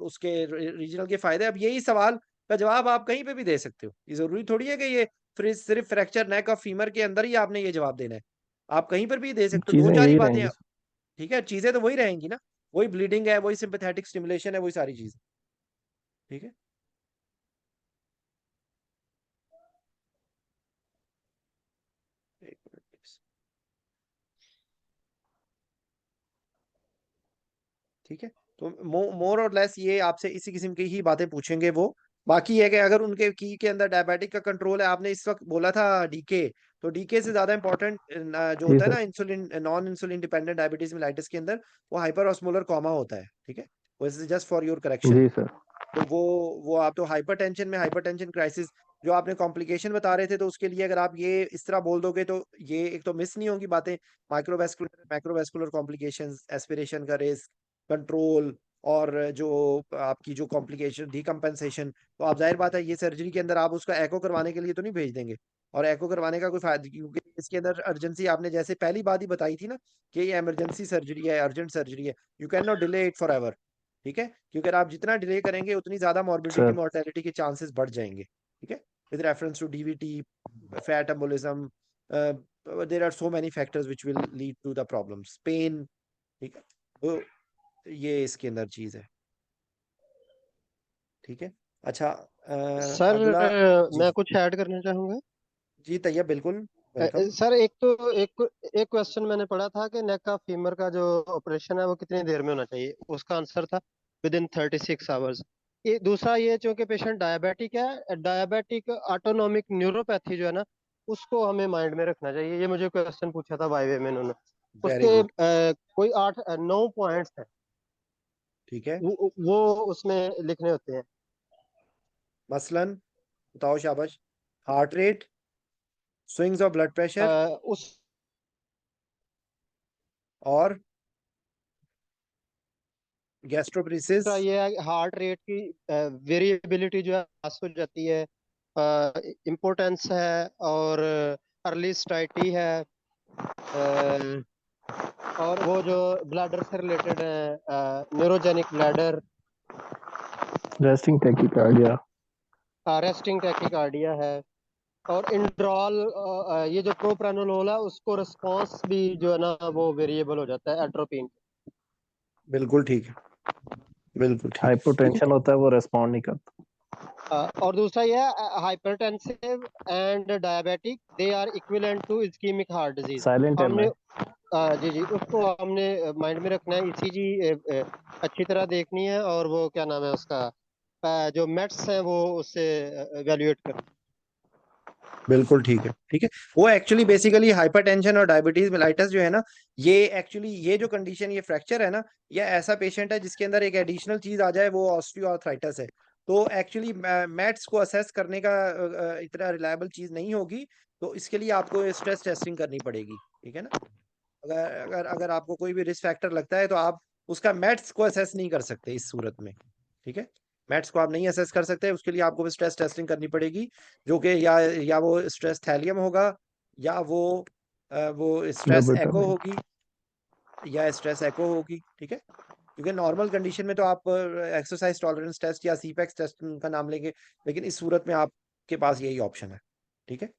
उसके रीजनल के फायदे, अब यही सवाल का जवाब आप कहीं पे भी दे सकते हो। ये जरूरी थोड़ी है कि ये फिर सिर्फ फ्रैक्चर नेक ऑफ फीमर के अंदर ही आपने ये जवाब देना है, आप कहीं पर भी दे सकते हो, दो चीजें चार ही यही बातें रहेंगी हैं। सर। ठीक है, चीजें तो वही रहेंगी ना, वही ब्लीडिंग है, वही सिंपैथेटिक स्टिमुलेशन है, वही सारी चीजें। ठीक है, एक मिनट please। ठीक है, तो मोर और लेस ये आपसे इसी किस्म की ही बातें पूछेंगे वो। बाकी है कि अगर उनके की के अंदर डायबिटिक का कंट्रोल है, आपने इस वक्त बोला था डीके, तो डीके से ज्यादा इंपॉर्टेंट जो जी होता है सर। ना insulin, non insulin dependent diabetes mellitus के अंदर, वो हाइपर ऑस्मोलर कॉमा होता है। ठीक है, वो जस्ट फॉर योर करेक्शन। जी सर। तो वो आप तो हाइपरटेंशन में हाइपरटेंशन क्राइसिस जो आपने कॉम्प्लिकेशन बता रहे थे, तो उसके लिए अगर आप ये इस तरह बोल दोगे तो ये एक तो मिस नहीं होंगी बातें, माइक्रोवेस्कुलर मैक्रोवेस्कुलर कॉम्प्लिकेशंस, एस्पिरेशन का रिस्क, कंट्रोल, और जो आपकी जो कॉम्प्लिकेशन डिकम्पेंसेशन, तो आप जाहिर बात है ये सर्जरी के अंदर आप उसका एको करवाने के लिए तो नहीं भेज देंगे, और एको करवाने का कोई फायदा, क्योंकि इसके अंदर अर्जेंसी आपने जैसे पहली बात ही बताई थी ना कि ये इमरजेंसी सर्जरी है, अर्जेंट सर्जरी है, you can not delay it for ever. ठीक है, क्योंकि अगर आप जितना डिले करेंगे उतनी ज्यादा मॉर्बिडिटी सर मोर्टेलिटी के चांसेस बढ़ जाएंगे। ठीक है, with reference to DVT, fat embolism, there are so many factors which will lead to the problems, pain. ठीक है, तो ये इसके अंदर चीज है। ठीक है, अच्छा सर अगला। जी मैं जी कुछ ऐड करना चाहूंगा। जी, तैयब बिल्कुल वेलकम। सर एक क्वेश्चन मैंने पढ़ा था कि नेक का फीमर का जो ऑपरेशन है वो कितनी देर में होना चाहिए, उसका आंसर था विद इन 36 आवर्स। ये दूसरा, ये चूंकि पेशेंट डायबिटिक है, डायबिटिक ऑटोनोमिक न्यूरोपैथी जो है ना, उसको हमें माइंड में रखना चाहिए। ये मुझे क्वेश्चन पूछा था वाइवे में इन्होंने। वेरी उसके गुड। कोई 8-9 पॉइंट्स हैं, ठीक है, वो उसमें लिखने होते हैं। मसलन बताओ, शाबाश। Heart rate, swings of blood pressure, उस और गैस्ट्रोपरेसिस। ये है हार्ट रेट की वेरिएबिलिटी जो है पास हो जाती है, इम्पोर्टेंस है, और अर्ली स्टाइटी है, अ, और वो जो ब्लैडर से रिलेटेड है, neurogenic bladder, resting tachycardia. Resting tachycardia है, और इंड्रॉल, ये जो प्रोप्रानोलोल है उसको रिस्पॉन्स भी जो है ना वो वेरिएबल हो जाता है एट्रोपिन। बिल्कुल ठीक है, बिल्कुल ठीक। हाइपोटेंशन होता है, वो रेस्पॉन्ड नहीं करता। और दूसरा ये hypertensive and diabetic they are equivalent to ischemic heart disease. Silent है हमने मैं। जी जी, उसको हमने माइंड में रखना है। ईसीजी अच्छी तरह देखनी है, और वो क्या नाम है उसका, जो मेट्स हैं वो उससे एवेल्युएट कर। बिल्कुल ठीक है, ठीक है। वो एक्चुअली बेसिकली हाइपरटेंशन और डायबिटीज मेलाइटस जो है ना, ये एक्चुअली ये जो कंडीशन, ये फ्रैक्चर है ना, ये ऐसा पेशेंट है जिसके अंदर एक एडिशनल चीज आ जाए, वो ऑस्टियोआर्थराइटिस है। तो एक्चुअली मैट्स को असेस करने का इतना रिलायबल चीज नहीं होगी, तो इसके लिए आपको स्ट्रेस टेस्टिंग करनी पड़ेगी। ठीक है ना, अगर अगर अगर आपको कोई भी रिस्क फैक्टर लगता है तो आप उसका मैट्स को असेस नहीं कर सकते इस सूरत में। ठीक है, मैट्स को आप नहीं असेस कर सकते, उसके लिए आपको स्ट्रेस टेस्टिंग करनी पड़ेगी, जो कि या वो स्ट्रेस थैलियम होगा, या वो स्ट्रेस एको लोबेटामाइन। होगी, या स्ट्रेस एको होगी। ठीक है, क्योंकि नॉर्मल कंडीशन में तो आप एक्सरसाइज टॉलरेंस टेस्ट या सीपेक्स टेस्ट का नाम लेंगे, लेकिन इस सूरत में आपके पास यही ऑप्शन है। ठीक है,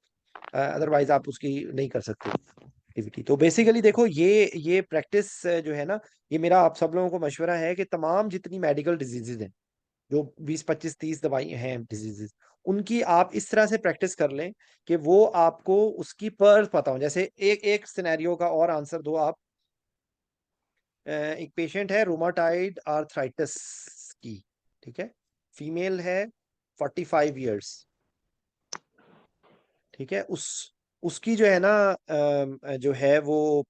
अदरवाइज आप उसकी नहीं कर सकते एक्टिविटी। तो बेसिकली देखो, ये प्रैक्टिस जो है ना, ये मेरा आप सब लोगों को मशवरा है कि तमाम जितनी मेडिकल डिजीजेज हैं, जो 20 25 30 दवाई हैं डिजीजेज, उनकी आप इस तरह से प्रैक्टिस कर लें कि वो आपको उसकी पर पता हो। जैसे एक एक सिनेरियो का और आंसर दो आप। एक पेशेंट है रोमाटाइड आर्थराइटिस की। ठीक है, फीमेल है, 45 इयर्स। ठीक है, उसकी जो है ना जो है वो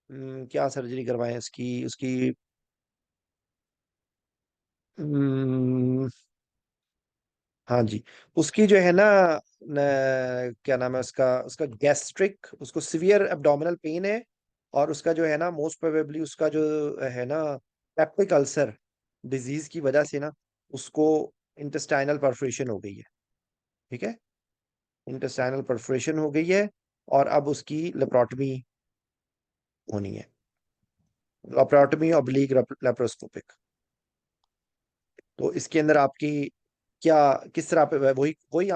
क्या सर्जरी करवाएं उसकी उसकी हम्म, हाँ जी, उसकी जो है ना क्या नाम है उसका उसका गैस्ट्रिक, उसको सीवियर एब्डोमिनल पेन है, और उसका जो है ना मोस्ट प्रोबेबली उसका जो है ना पेप्टिक अल्सर डिजीज की वजह से ना उसको इंटेस्टाइनल परफोरेशन हो गई है। ठीक है, इंटेस्टाइनल परफोरेशन हो गई है, और अब उसकी लेप्रोटमी होनी है, लेप्रोटमी ऑब्लिक लेप्रोस्कोपिक। तो इसके अंदर आपकी क्या, किस तरह पे वही वही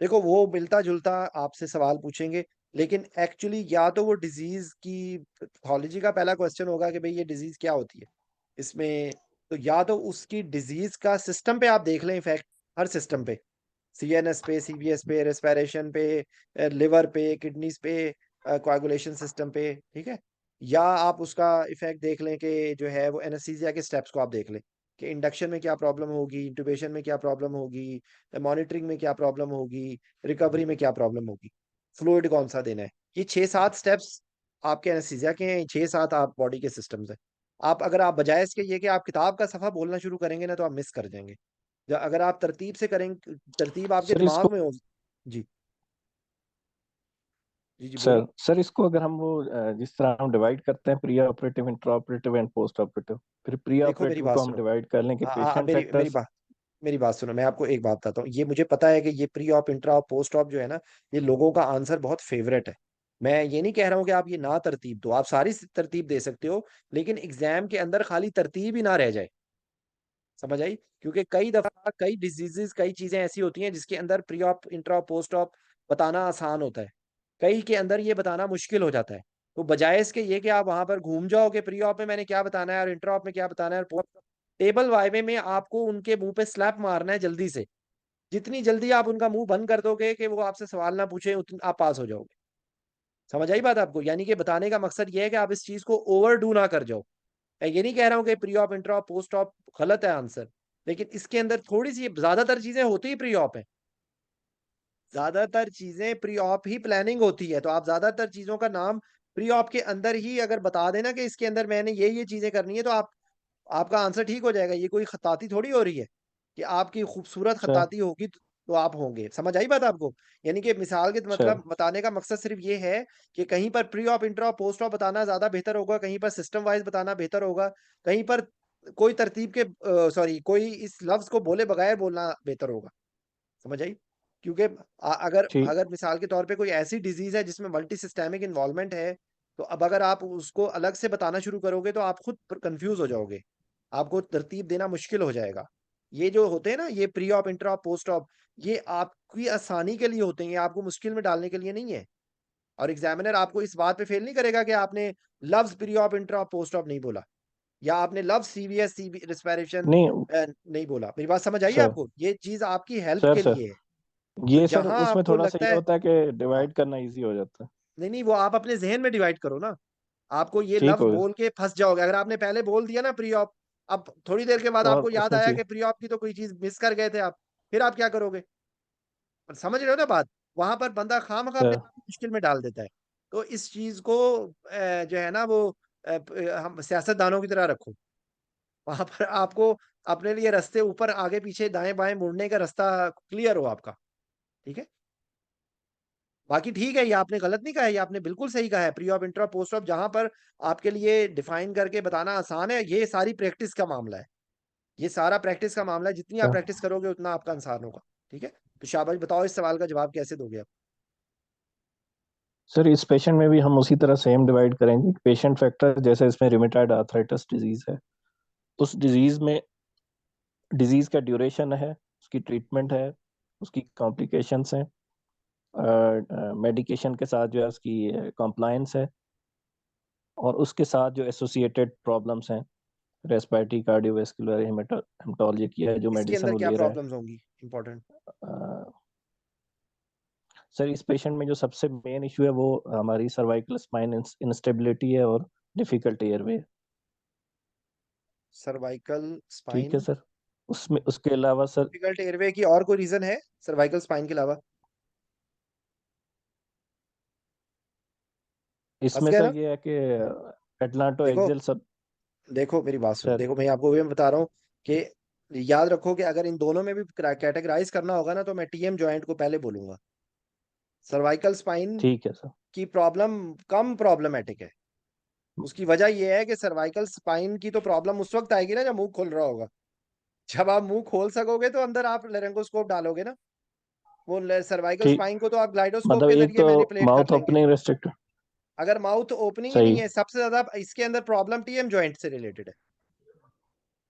देखो, वो मिलता जुलता आपसे सवाल पूछेंगे, लेकिन एक्चुअली या तो वो डिजीज की पैथोलॉजी का पहला क्वेश्चन होगा कि भाई ये डिजीज क्या होती है इसमें, तो या तो उसकी डिजीज का सिस्टम पे आप देख लें इफेक्ट, हर सिस्टम पे, सीएनएस पे, सीबीएस पे, रेस्पिरेशन पे, लिवर पे, किडनीज पे, कोआगुलेशन सिस्टम पे। ठीक है, या आप उसका इफेक्ट देख लें कि जो है वो एनेस्थीसिया के स्टेप्स को आप देख लें कि इंडक्शन में क्या प्रॉब्लम होगी, इंटुबेशन में क्या प्रॉब्लम होगी, मॉनिटरिंग में क्या प्रॉब्लम होगी, रिकवरी में क्या प्रॉब्लम होगी, फ्लूइड कौन सा देना है। ये 6 7 स्टेप्स आपके एनेस्थीसिया के हैं, 6 7 आप बॉडी के सिस्टम्स हैं। आप अगर आप बजाय इसके ये कि आप किताब का सफा बोलना शुरू करेंगे ना, तो आप मिस कर जाएंगे। अगर आप तरतीब से करेंगे, तरतीब आपके सर इसको दिमाग में हो। जी जी जी सर बोलो। सर इसको अगर हम वो जिस तरह हम डिवाइड करते हैं pre operative, intra operative and post operative, फिर प्री देखो मेरी ऑपरेटिव बात को हम सुनो। डिवाइड कर लें कि पेशेंट मेरी फैक्टर्स। बात, मेरी बात सुनो, मैं आपको एक बात बताता हूँ। ये मुझे पता है कि ये pre op, intra op, post op जो है ना, ये लोगों का आंसर बहुत फेवरेट है। मैं ये नहीं कह रहा हूँ कि आप ये ना तरतीब दो, आप सारी तरतीब दे सकते हो, लेकिन एग्जाम के अंदर खाली तरतीब ही ना रह जाए। समझ आई? क्योंकि कई दफा कई डिजीजेस, कई चीजें ऐसी होती हैं जिसके अंदर pre op, intra op, post op बताना आसान होता है, कई के अंदर ये बताना मुश्किल हो जाता है। तो बजाय इसके ये कि आप वहां पर घूम जाओ कि प्री ऑप में मैंने क्या बताना है और इंट्रा ऑप में क्या बताना है और पोस्ट, टेबल वाइवे में आपको उनके मुंह पे स्लैप मारना है जल्दी से। जितनी जल्दी आप उनका मुंह बंद कर दोगे कि वो आपसे सवाल ना पूछे, उतनी आप पास हो जाओगे। समझ आई बात आपको? यानी कि बताने का मकसद ये है कि आप इस चीज को ओवर डू ना कर जाओ। मैं ये नहीं कह रहा हूँ कि pre op, intra op, post op गलत है आंसर, लेकिन इसके अंदर थोड़ी सी, ज्यादातर चीजें होती ही प्री ऑप है। ज्यादातर चीजें प्री ऑप ही प्लानिंग होती है, तो आप ज्यादातर चीजों का नाम प्री ऑप के अंदर ही अगर बता देना कि इसके अंदर मैंने ये चीजें करनी है, तो आप, आपका आंसर ठीक हो जाएगा। ये कोई खताती थोड़ी हो रही है कि आपकी खूबसूरत सर खताती होगी तो आप होंगे। समझ आई बात आपको? यानी कि मिसाल के सर मतलब बताने का मकसद सिर्फ ये है कि कहीं पर pre op, intra op, post op बताना ज्यादा बेहतर होगा, कहीं पर सिस्टम वाइज बताना बेहतर होगा, कहीं पर कोई तरतीब के, सॉरी, कोई इस लफ्ज को बोले बगैर बोलना बेहतर होगा। समझ आई? क्योंकि अगर ठीक। अगर मिसाल के तौर पे कोई ऐसी डिजीज है जिसमें मल्टी सिस्टेमिक इन्वॉल्वमेंट है, तो अब अगर आप उसको अलग से बताना शुरू करोगे तो आप खुद कंफ्यूज हो जाओगे, आपको तरतीब देना मुश्किल हो जाएगा। ये जो होते हैं ना, ये pre op, inter op, post op, ये आपकी आसानी के लिए होते हैं, ये आपको मुश्किल में डालने के लिए नहीं है। और एग्जामिनर आपको इस बात पे फेल नहीं करेगा कि आपने लफ्ज pre op, inter op, post op नहीं बोला, या आपने लफ्ज सीवीएस, सीबी रिस्पिरेशन नहीं नहीं बोला। मेरी बात समझ आई सर। आपको? ये चीज आपकी हेल्प सर के सर लिए है। तो ये सर जहां उसमें आपको थोड़ा सा लगता ये है, होता है कि हाँ, डिवाइड करना इजी हो जाता है। नहीं नहीं, वो आप अपने जहन में डिवाइड करो ना। आपको ये ठीक लफ्ज हो गया। बोल के फंस जाओगे अगर आपने पहले बोल दिया ना प्री ऑप, अब थोड़ी देर के बाद और आपको याद उसमें आया चीज। कि प्री ऑप की तो कोई चीज मिस कर गए थे आप, फिर आप क्या करोगे? पर समझ रहे हो ना बात? वहां पर बंदा खामखा अपने सर आप को मुश्किल में डाल देता है। तो इस चीज को जो है ना वो हम सियासतदानों की तरह रखो। वहां पर आपको अपने लिए रास्ते, ऊपर आगे पीछे दाएं बाएं मुड़ने का रास्ता क्लियर हो आपका। ठीक है? बाकी ठीक है, ये आपने गलत नहीं कहा है, ये आपने बिल्कुल सही कहा है। Pre op, inter op, post op जहां पर आपके लिए डिफाइन करके बताना आसान है, ये सारी प्रैक्टिस का मामला है। ये सारा प्रैक्टिस का मामला है, जितनी आप सर प्रैक्टिस करोगे उतना आपका आसान होगा। ठीक है? तो शाबाश, बताओ इस सवाल का जवाब कैसे दोगे आप? सर इस पेशेंट में भी हम उसी तरह सेम डिवाइड करेंगे। पेशेंट फैक्टर जैसे इसमें रिमेटॉइड आर्थराइटिस डिजीज है, उस डिजीज में डिजीज का ड्यूरेशन है, उसकी ट्रीटमेंट है, उसकी कॉम्प्लिकेशंस हैं, मेडिकेशन के साथ जो है उसकी कॉम्प्लायंस है, और उसके साथ जो एसोसिएटेड प्रॉब्लम्स हैं, रेस्पिरेटरी, कार्डियोवैस्कुलर, हेमेटोलॉजी की है जो इसके मेडिसिन अंदर वो क्या ले रहा प्रॉब्लम्स होंगी इंपॉर्टेंट? है। सर इस पेशेंट में जो सबसे मेन इशू है वो हमारी सर्वाइकल स्पाइन इंस्टेबिलिटी है और डिफिकल्ट एयरवे। सर्वाइकल ठीक है स्पाइन, सर। उसमें उसके अलावा सर डिफिकल्ट एयरवे की और कोई रीजन है सर्वाइकल स्पाइन के अलावा? फंस इसमें गए सर ना? ये है कि एटलांटो देखो, एक्सियल सब। देखो मेरी बात सुनो, सर देखो मैं आपको ये बता रहा हूँ कि याद रखो कि अगर इन दोनों में भी कैटेगराइज करना होगा ना, तो मैं टीएम जॉइंट को पहले बोलूंगा। सर्वाइकल स्पाइन ठीक है सर। की प्रॉब्लम कम प्रॉब्लमेटिक है। उसकी वजह यह है कि सर्वाइकल स्पाइन की तो प्रॉब्लम उस वक्त आएगी ना जब मुंह खुल रहा होगा। जब आप मुंह खोल सकोगे तो अंदर आप लेरेंगोस्कोप डालोगे ना। वो सर्वाइकल ठीक, स्पाइन को तो आप ग्लाइडोस्कोप मतलब के एक जरिए तो मैनिपुलेट कर माउथ लेंगे। Opening restrict. अगर माउथ ओपनिंग ही सही। नहीं है, सबसे ज्यादा इसके अंदर प्रॉब्लम टीएम जॉइंट से रिलेटेड है।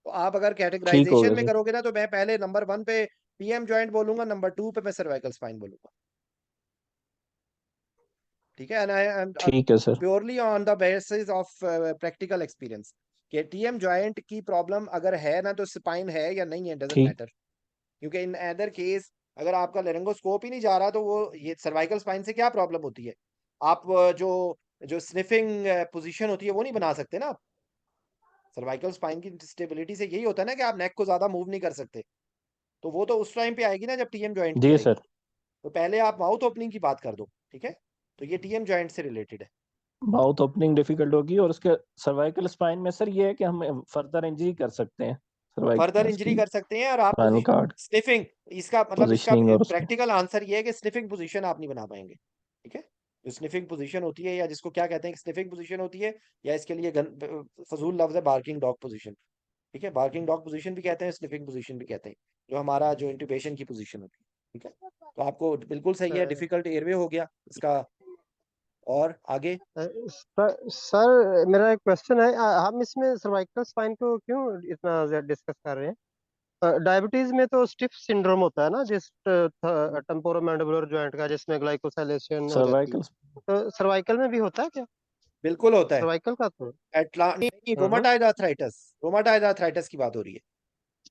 तो आप अगर ठीक हो कैटेगराइजेशन गया में सर। करोगे ना, तो मैं पहले नंबर 1 पे टीएम जॉइंट बोलूंगा, नंबर 2 पे मैं सर्वाइकल स्पाइन बोलूंगा। ठीक है? एंड आई एम ठीक है sir. Purely on the basis of practical experience कि टीएम जॉइंट की प्रॉब्लम अगर है ना, तो स्पाइन है या नहीं है डजंट ठीक। मैटर। क्योंकि इन अदर केस अगर आपका लेरिंगोस्कोप ही नहीं जा रहा, तो वो ये सर्वाइकल स्पाइन से क्या प्रॉब्लम होती है? आप जो जो स्निफिंग पोजीशन होती है वो नहीं बना सकते ना आप। सर्वाइकल स्पाइन की स्टेबिलिटी से यही होता है ना कि आप नेक को ज्यादा मूव नहीं कर सकते। तो वो तो उस टाइम पे आएगी ना जब टीएम जॉइंट की जी आएगी। सर। तो पहले आप माउथ ओपनिंग की बात कर दो। ठीक है? तो ये टीएम जॉइंट से रिलेटेड है। माउथ ओपनिंग डिफिकल्ट होगी, और उसके सर्वाइकल स्पाइन में सर ये है कि हम फर्दर इंजरी कर सकते हैं फर्दर सर्वाइकल इंजरी इसकी, कर सकते हैं, और आप स्पाइनल कार्ड स्निफिंग, इसका मतलब इसका पोजिशनिंग और उसके। प्रैक्टिकल आंसर ये है कि स्निफिंग पोजीशन आप नहीं बना पाएंगे। ठीक है? जो स्निफिंग पोजीशन होती है, या जिसको क्या कहते हैं, स्निफिंग पोजीशन होती है, या इसके लिए फजूल लफ्ज है बार्किंग डॉग पोजीशन। ठीक है, बार्किंग डॉग पोजीशन भी कहते हैं, स्निफिंग पोजीशन भी कहते हैं, जो हमारा जो इंट्यूबेशन की पोजीशन होती है। ठीक है, तो आपको बिल्कुल सही है, डिफिकल्ट एयरवे हो गया इसका। और आगे सर मेरा एक क्वेश्चन है, हम इसमें सर्वाइकल स्पाइन को क्यों इतना डिस्कस कर रहे हैं? डायबिटीज में तो स्टिफ सिंड्रोम होता है ना, जिस टेम्पोरोमैंडिबुलर जॉइंट का, जिसमें ग्लाइकोसाइलेशन हो जाती है, सर्वाइकल तो सर्वाइकल में भी होता है क्या? बिल्कुल होता है। सर्वाइकल का तो नहीं, रोमाटाइड आर्थराइटिस की बात हो रही है।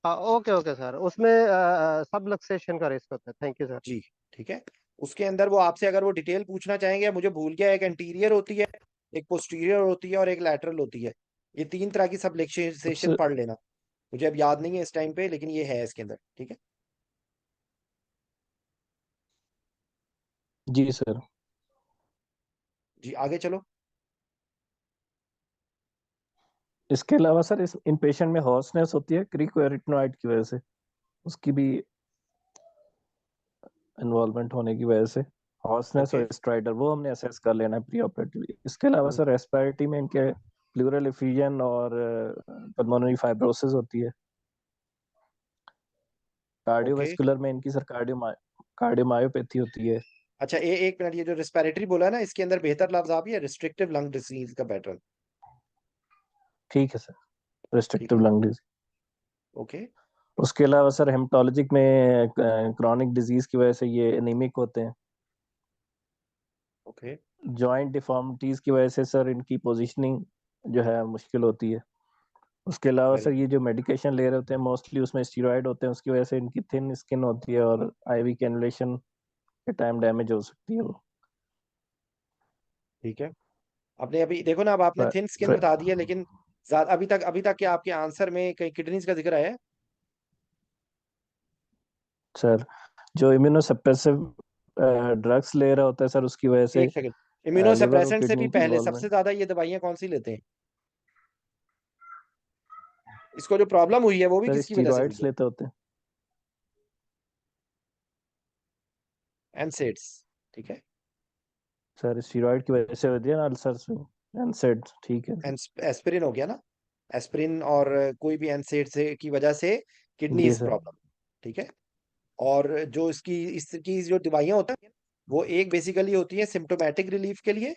हाँ, ओके ओके सर, उसमें सब लक्सेशन का रिस्क होता है। Thank you sir. जी ठीक है, उसके अंदर वो आपसे अगर वो डिटेल पूछना चाहेंगे, मुझे भूल गया, एक एंटीरियर होती है, एक पोस्टीरियर होती है और एक लैटरल होती है। ये 3 तरह की सबलेक्सेशन पढ़ लेना, मुझे अब याद नहीं है इस टाइम पे, लेकिन ये है इसके अंदर। ठीक है जी सर। जी, आगे चलो। इसके अलावा सर इन पेशेंट में हॉर्सनेस होती है क्रिकोएरिटनॉइड की वजह से, उसकी भी इन्वॉल्वमेंट होने की वजह से हॉर्सनेस और स्ट्राइडर, वो हमने असेस कर लेना है प्री ऑपरेटिवली। इसके अलावा सर रेस्पिरेटरी में इनके प्लूरल एफिजन और पल्मोनरी फाइब्रोसिस होती है। कार्डियोवास्कुलर में इनकी सर कार्डियोमायोपैथी होती है। अच्छा, एक मिनट, ये जो रेस्पिरेटरी बोला है ना, इसके अंदर बेहतर लफ्ज आप, ये रिस्ट्रिक्टिव लंग डिजीज का पैटर्न। ठीक है सर, ठीक रिस्ट्रिक्टिव है, लंग डिजीज। ओके उसके अलावा सर हेमेटोलॉजिक में क्रॉनिक डिजीज की वजह से ये एनीमिक होते हैं। ओके जॉइंट डिफॉर्मिटीज की वजह से सर इनकी पोजीशनिंग जो है मुश्किल होती है। उसके अलावा सर ये जो मेडिकेशन ले रहे होते हैं मोस्टली उसमें स्टीरॉयड होते हैं, उसकी वजह से इनकी थिन स्किन होती है और आईवी कैनुलेशन के टाइम डैमेज हो सकती है वो। ठीक है, आपने अभी देखो ना, अब आपने थिन स्किन बता दी है, लेकिन अभी तक क्या आपके आंसर में कहीं किडनीज का जिक्र आया है? सर जो इम्यूनोसप्रेसिव ड्रग्स ले रहा होता है सर, उसकी वजह से एक सेकंड, लिवर और इम्यूनोसप्रेसेंट से भी किडनी की पहले इन्वॉल्वमेंट। सबसे ज्यादा ये दवाइयां कौन सी लेते हैं? इसको जो प्रॉब्लम हुई है वो भी सर किसकी वजह से हुई स्टीरॉइड्स है? लेते होते हैं। एनसेड्स। ठीक है, सर स्टीरॉइड की वजह से होती है ना अल्सर से, एनसेड। ठीक है एस्पिरिन हो गया ना, एस्पिरिन और कोई भी एनसेड से की वजह से जी किडनीज सर। प्रॉब्लम। ठीक है, और जो इसकी जो दवाइयां होती हैं, वो एक बेसिकली होती है सिम्टोमेटिक रिलीफ के लिए,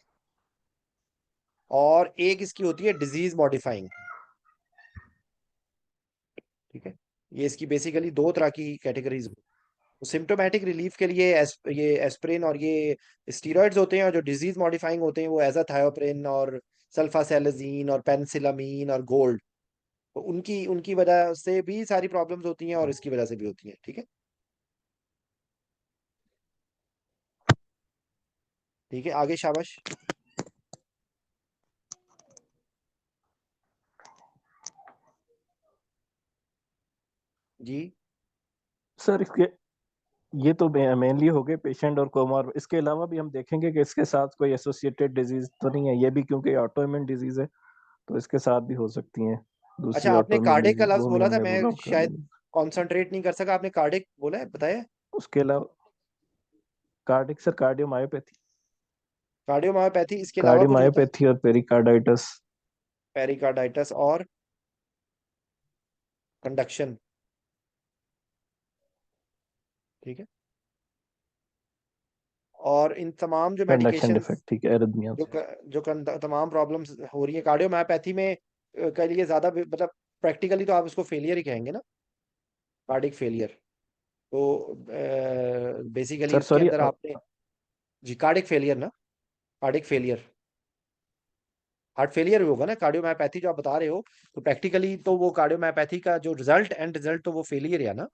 और एक इसकी होती है डिजीज मॉडिफाइंग। ठीक है, ये इसकी बेसिकली 2 तरह की कैटेगरीज। सिम्टोमेटिक रिलीफ के लिए ये एस्पिरिन और ये स्टीरॉइड्स होते हैं, और जो डिजीज मॉडिफाइंग होते हैं वो एजाथायोप्रिन और सल्फासेलाजीन और पेनिसिलामीन और गोल्ड। तो उनकी उनकी वजह से भी सारी प्रॉब्लम्स होती हैं, और इसकी वजह से भी होती हैं। ठीक है, ठीक है, आगे शाबाश। जी सर इसके ये तो मेनली हो गए पेशेंट और कोमॉर। इसके अलावा भी हम देखेंगे कि इसके साथ कोई एसोसिएटेड डिजीज तो नहीं है, ये भी क्योंकि ऑटोइम्यून डिजीज है तो इसके साथ भी हो सकती हैं दूसरी अच्छा, आपने ऑटोइम्यून कार्डिक का डिजीज, लफ्ज वो भी बोला था, हमने मैं रूल आउट कर शायद देंगे। कॉन्सेंट्रेट नहीं कर सका, आपने कार्डिक बोला है, बताया? उसके अलावा कार्डिक सर कार्डियोमायोपैथी, कार्डियोमायोपैथी, इसके अलावा कुछ होता है? कार्डियोमायोपैथी और पेरिकार्डाइटिस। पेरिकार्डाइटिस और कंडक्शन। ठीक है, और इन तमाम जो कंडक्शन मेडिकेशंस, डिफेक्ट, ठीक है, एरिथमिया। तमाम प्रॉब्लम्स हो रही है कार्डियोमायोपैथी में, के लिए ज्यादा मतलब प्रैक्टिकली तो आप उसको फेलियर ही कहेंगे ना, कार्डिक फेलियर। तो बेसिकली सर उसके सॉरी, अंदर आपने, जी कार्डिक फेलियर ना, कार्डिक फेलियर, हार्ट फेलियर भी होगा ना कार्डियोमायोपैथी जो आप बता रहे हो। तो प्रैक्टिकली तो वो कार्डियोमायोपैथी का जो एंड रिजल्ट तो वो फेलियर है ना।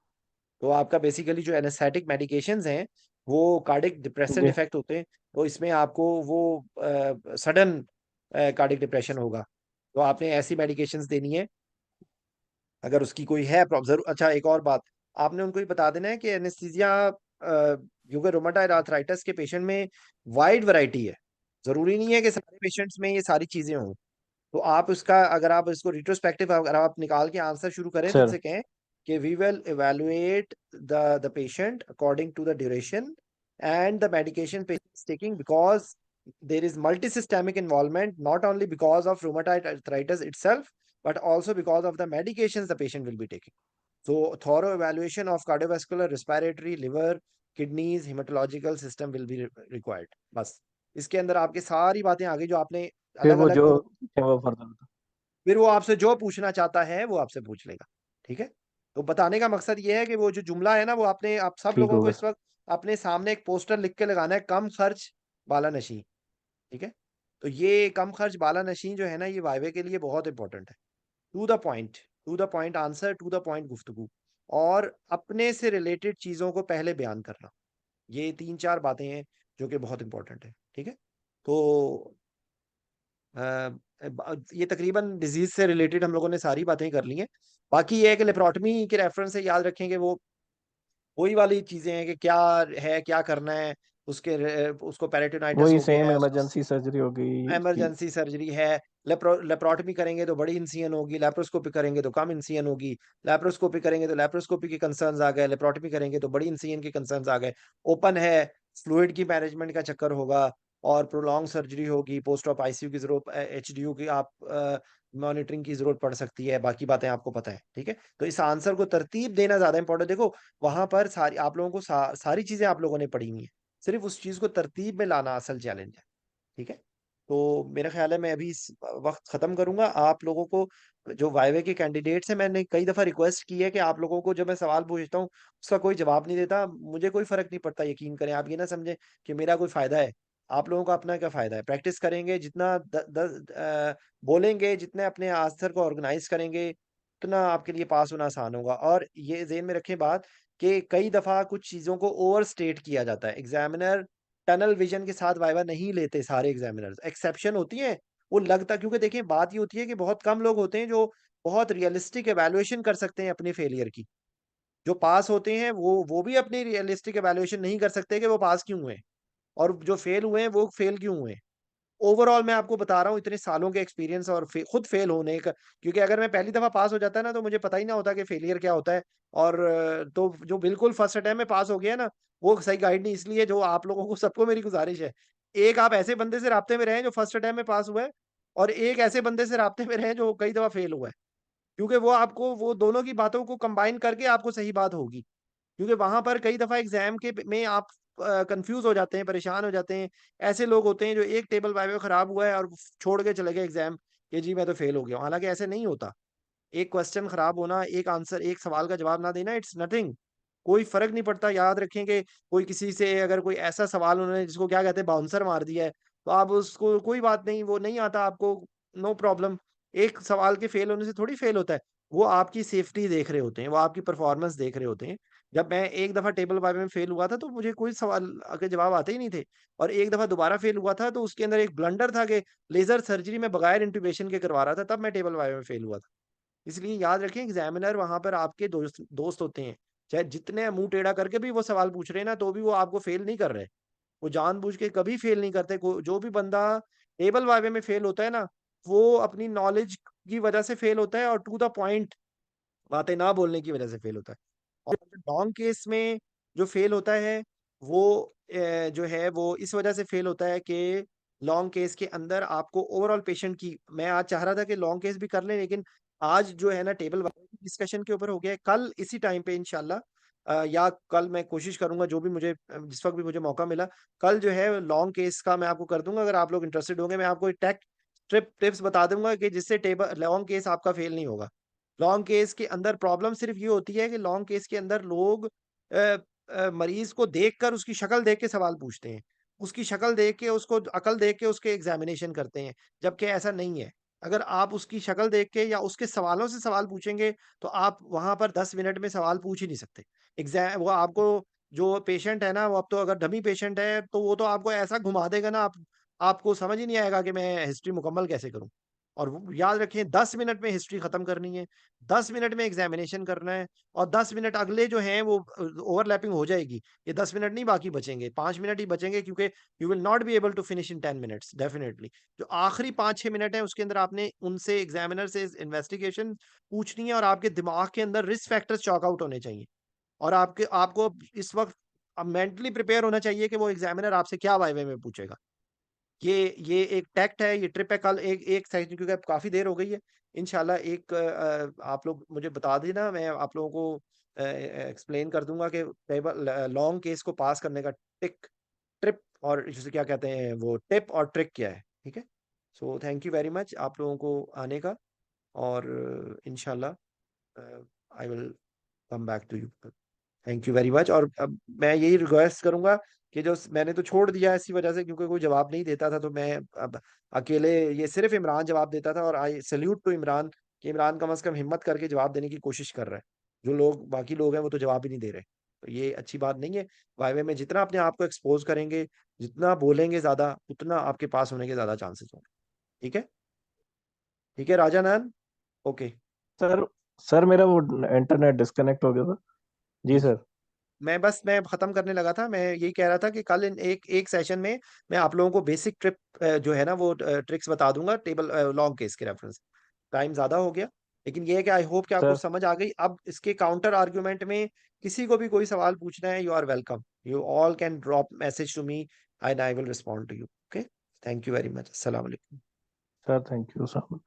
तो आपका बेसिकली जो एनेस्थेटिक मेडिकेशंस हैं वो कार्डिक डिप्रेसिव जी इफेक्ट होते हैं। तो इसमें आपको वो सडन कार्डिक डिप्रेशन होगा, तो आपने ऐसी मेडिकेशंस देनी है अगर उसकी कोई है जरूर। अच्छा, एक और बात, आपने उनको ये बता देना है कि एनेस्थीसिया क्योंकि रोमेटॉइड आर्थराइटिस के पेशेंट में वाइड वैरायटी है, जरूरी नहीं है कि सारे पेशेंट्स में ये सारी चीजें हों। तो आप उसका, अगर आप इसको रिट्रोस्पेक्टिव अगर आप निकाल के आंसर शुरू करें तो सर। उनसे कहें कि we will evaluate the patient according to the duration and the medication patient taking, because there is multisystemic involvement, not only because of rheumatoid arthritis itself, but also because of the medications the patient will be taking. So thorough evaluation of cardiovascular, respiratory, liver, kidneys, hematological system will be required. बस इसके अंदर आपके सारी बातें आ गई जो आपने फिर अलग वो अलग जो तो है वो फर्दर फिर वो आपसे जो पूछना चाहता है वो आपसे पूछ लेगा। ठीक है? तो बताने का मकसद ये है कि वो जो जुमला है ना वो आपने आप सब ठीक लोगों को होगा। इस वक़्त अपने सामने एक पोस्टर लिख के लगाना है, कम खर्च बाला नशीं। ठीक है? तो ये कम खर्च बाला नशीं जो है ना ये वाइवे के लिए बहुत इम्पोर्टेंट है। To the point answer, to the point गुफ्तगू और अपने से रिलेटेड चीज़ों को पहले बयान करना। ये 3-4 बातें हैं जो कि बहुत इम्पोर्टेंट है। ठीक है? तो ये तकरीबन डिज़ीज़ से रिलेटेड हम लोगों ने सारी बातें कर ली हैं। बाकी ये है कि लेप्रोटमी के रेफ़रेंस से याद रखें कि वो वही वाली चीज़ें हैं कि क्या है, क्या करना है, उसको पेरिटोनाइटिस वही हो गया सेम है, उसको इमरजेंसी सर्जरी हो गई उसकी। इमरजेंसी सर्जरी है, लेप्रोटमी करेंगे तो बड़ी इंसिजन होगी, लैप्रोस्कोपी करेंगे तो कम इंसिजन होगी, लैप्रोस्कोपी करेंगे तो लैप्रोस्कोपी के कंसर्न्स आ गए, लेप्रोटमी करेंगे तो बड़ी इंसिजन के कंसर्न्स आ गए। ओपन है, फ्लूइड की मैनेजमेंट का चक्कर होगा और प्रोलॉन्ग सर्जरी होगी, पोस्ट ऑप आईसीयू की ज़रूरत एचडीयू की आप मॉनिटरिंग की ज़रूरत पड़ सकती है, बाकी बातें आपको पता है, ठीक है? तो इस आंसर को तरतीब देना ज़्यादा इम्पोर्टेंट देखो, वहाँ पर सारी आप लोगों को सारी चीज़ें आप लोगों ने पढ़ी हुई हैं, सिर्फ़ उस चीज़ को तरतीब में लाना असल चैलेंज है, ठीक है? तो मेरा ख़्याल है मैं अभी इस वक़्त ख़त्म करूँगा। आप लोगों को जो वाइवे के कैंडिडेट्स हैं मैंने कई दफ़ा रिक्वेस्ट की है कि आप लोगों को जब मैं सवाल पूछता हूँ, उसका कोई जवाब नहीं देता, मुझे कोई फ़र्क नहीं पड़ता यकीन करें। आप ये ना समझें कि मेरा कोई फ़ायदा है। आप लोगों का अपना क्या फ़ायदा है? प्रैक्टिस करेंगे जितना बोलेंगे, जितने अपने आंसर को ऑर्गनाइज़ करेंगे, उतना आपके लिए पास होना आसान होगा। और ये ज़हन में रखें बात कि कई दफ़ा कुछ चीज़ों को ओवरस्टेट किया जाता है। एग्ज़ामिनर टनल विज़न के साथ वाइवा नहीं लेते सारे एग्ज़ामिनर्स, एक्सेप्शन होती हैं, वो लगता क्योंकि देखिए बात ये होती है कि बहुत कम लोग होते हैं जो बहुत रियलिस्टिक इवैल्यूएशन कर सकते हैं अपने फेलियर की। जो पास होते हैं वो भी अपनी रियलिस्टिक इवैल्यूएशन नहीं कर सकते कि वो पास क्यों हुए और जो फेल हुए हैं वो फेल क्यों हुए। ओवरऑल मैं आपको बता रहा हूँ इतने सालों के एक्सपीरियंस और खुद फेल होने का क्योंकि अगर मैं पहली दफ़ा पास हो जाता ना तो मुझे पता ही ना होता कि फेलियर क्या होता है और तो जो बिल्कुल फर्स्ट अटेम्प्ट में पास हो गया ना, वो सही गाइड नहीं इसलिए जो आप लोगों को सबको मेरी गुज़ारिश है, एक आप ऐसे बंदे से राब्ते में रहें जो फर्स्ट अटेम्प्ट में पास हुआ है और एक ऐसे बंदे से राब्ते में रहें जो कई दफ़ा फेल हुआ है। क्योंकि वो आपको वो दोनों की बातों को कंबाइन करके आपको सही बात होगी। क्योंकि वहाँ पर कई दफ़ा एग्ज़ाम के में आप कन्फ्यूज़ हो जाते हैं, परेशान हो जाते हैं। ऐसे लोग होते हैं जो एक टेबल वाइवा खराब हुआ है और छोड़ के चले गए एग्ज़ाम कि जी मैं तो फ़ेल हो गया हूँ। हालाँकि ऐसे नहीं होता। एक क्वेश्चन खराब होना, एक आंसर एक सवाल का जवाब ना देना इट्स नथिंग। कोई फ़र्क नहीं पड़ता। याद रखें कि कोई किसी से अगर कोई ऐसा सवाल उन्होंने जिसको क्या कहते हैं बाउंसर मार दिया है, तो आप उसको कोई बात नहीं, वो नहीं आता आपको, नो प्रॉब्लम। एक सवाल के फ़ेल होने से थोड़ी फ़ेल होता है। वो आपकी सेफ्टी देख रहे होते हैं, वो आपकी परफ़ॉर्मेंस देख रहे होते हैं। जब मैं एक दफ़ा टेबल वाइवा में फ़ेल हुआ था, तो मुझे कोई सवाल के जवाब आते ही नहीं थे और एक दफ़ा दोबारा फ़ेल हुआ था, तो उसके अंदर एक ब्लंडर था कि लेज़र सर्जरी मैं बगैर इंट्यूबेशन के करवा रहा था, तब मैं टेबल वाइवा में फ़ेल हुआ था। इसलिए याद रखें एग्जामिनर वहाँ पर आपके दोस्त दोस्त होते हैं। चाहे जितने मुँह टेढ़ा करके भी वो सवाल पूछ रहे हैं ना, तो भी वो आपको फ़ेल नहीं कर रहे। वो जानबूझ के कभी फ़ेल नहीं करते। को जो भी बंदा टेबल वाइवा में फ़ेल होता है ना, वो अपनी नॉलेज की वज़ह से फ़ेल होता है और टू द पॉइंट बातें ना बोलने की वज़ह से फ़ेल होता है। और लॉन्ग केस में जो फ़ेल होता है, वो जो है वो इस वज़ह से फ़ेल होता है कि लॉन्ग केस के अंदर आपको ओवरऑल पेशेंट की मैं आज चाह रहा था कि लॉन्ग केस भी कर लें, लेकिन आज जो है ना टेबल वाइवा डिस्कशन के ऊपर हो गया है। कल इसी टाइम पे इंशाल्लाह या कल मैं कोशिश करूँगा जो भी मुझे जिस वक़्त भी मुझे मौका मिला, कल जो है लॉन्ग केस का मैं आपको कर दूँगा। अगर आप लोग इंटरेस्टेड होंगे, मैं आपको एक टिप्स बता दूँगा कि जिससे टेबल लॉन्ग केस आपका फ़ेल नहीं होगा। लॉन्ग केस के अंदर प्रॉब्लम सिर्फ़ ये होती है कि लॉन्ग केस के अंदर लोग मरीज़ को देखकर उसकी शक्ल देख के सवाल पूछते हैं। उसकी शक्ल देख के, उसको अकल देख के उसके एग्ज़ामिनेशन करते हैं, जबकि ऐसा नहीं है। अगर आप उसकी शक्ल देख के या उसके सवालों से सवाल पूछेंगे, तो आप वहाँ पर 10 मिनट में सवाल पूछ ही नहीं सकते। वो आपको जो पेशेंट है ना, वो अब तो अगर डमी पेशेंट है, तो वो तो आपको ऐसा घुमा देगा ना, आपको समझ ही नहीं आएगा कि मैं हिस्ट्री मुकम्मल कैसे करूँ। और वो याद रखें 10 मिनट में हिस्ट्री खत्म करनी है, 10 मिनट में एग्ज़ामिनेशन करना है और 10 मिनट अगले जो हैं वो ओवरलैपिंग हो जाएगी। ये 10 मिनट नहीं बाकी बचेंगे, 5 मिनट ही बचेंगे क्योंकि you will not be able to finish in 10 minutes definitely. जो आखिरी 5-6 मिनट है उसके अंदर आपने उनसे एग्ज़ामिनर से इन्वेस्टिगेशन पूछनी है और आपके दिमाग के अंदर रिस्क फैक्टर्स चॉक आउट होने चाहिए। और आपको इस वक़्त मेंटली प्रिपेयर होना चाहिए कि वो एग्ज़ामिनर आपसे क्या वाइवा में पूछेगा। ये एक टैक्ट है, ये ट्रिप है। कल एक एक सेशन, क्योंकि अब काफी देर हो गई है, इंशाल्लाह एक आप लोग मुझे बता देना, मैं आप लोगों को एक्सप्लेन कर दूंगा कि टेबल लॉन्ग केस को पास करने का ट्रिप और जिसे क्या कहते हैं वो टिप और ट्रिक क्या है। ठीक है, so thank you very much आप लोगों को आने का, और इंशाल्लाह I will come back to you. Thank you very much. और अब मैं यही रिक्वेस्ट करूंगा कि जो मैंने तो छोड़ दिया इसी वजह से, क्योंकि कोई जवाब नहीं देता था, तो मैं अब अकेले, ये सिर्फ इमरान जवाब देता था, और आई सल्यूट टू इमरान कि इमरान कम से कम हिम्मत करके जवाब देने की कोशिश कर रहा है। जो लोग बाकी लोग हैं वो तो जवाब ही नहीं दे रहे, तो ये अच्छी बात नहीं है। वाईवे में जितना अपने आप को एक्सपोज करेंगे, जितना बोलेंगे ज्यादा, उतना आपके पास होने के ज्यादा चांसेस होंगे। ठीक है, ठीक है राजा नान, ओके। सर सर मेरा वो इंटरनेट डिस्कनेक्ट हो गया था। जी जी, सर। मैं खत्म करने लगा था। मैं यही कह रहा था कि कल एक एक सेशन में मैं आप लोगों को बेसिक ट्रिप जो है ना वो ट्रिक्स बता दूंगा, टेबल लॉन्ग केस के रेफरेंस। टाइम ज्यादा हो गया, लेकिन ये है कि आई होप कि आपको सर समझ आ गई। अब इसके काउंटर आर्ग्यूमेंट में किसी को भी कोई सवाल पूछना है, you are welcome, you all can drop message to me and I will respond to you. Okay, thank you very much, अस्सलाम वालेकुम। Sir thank you sir.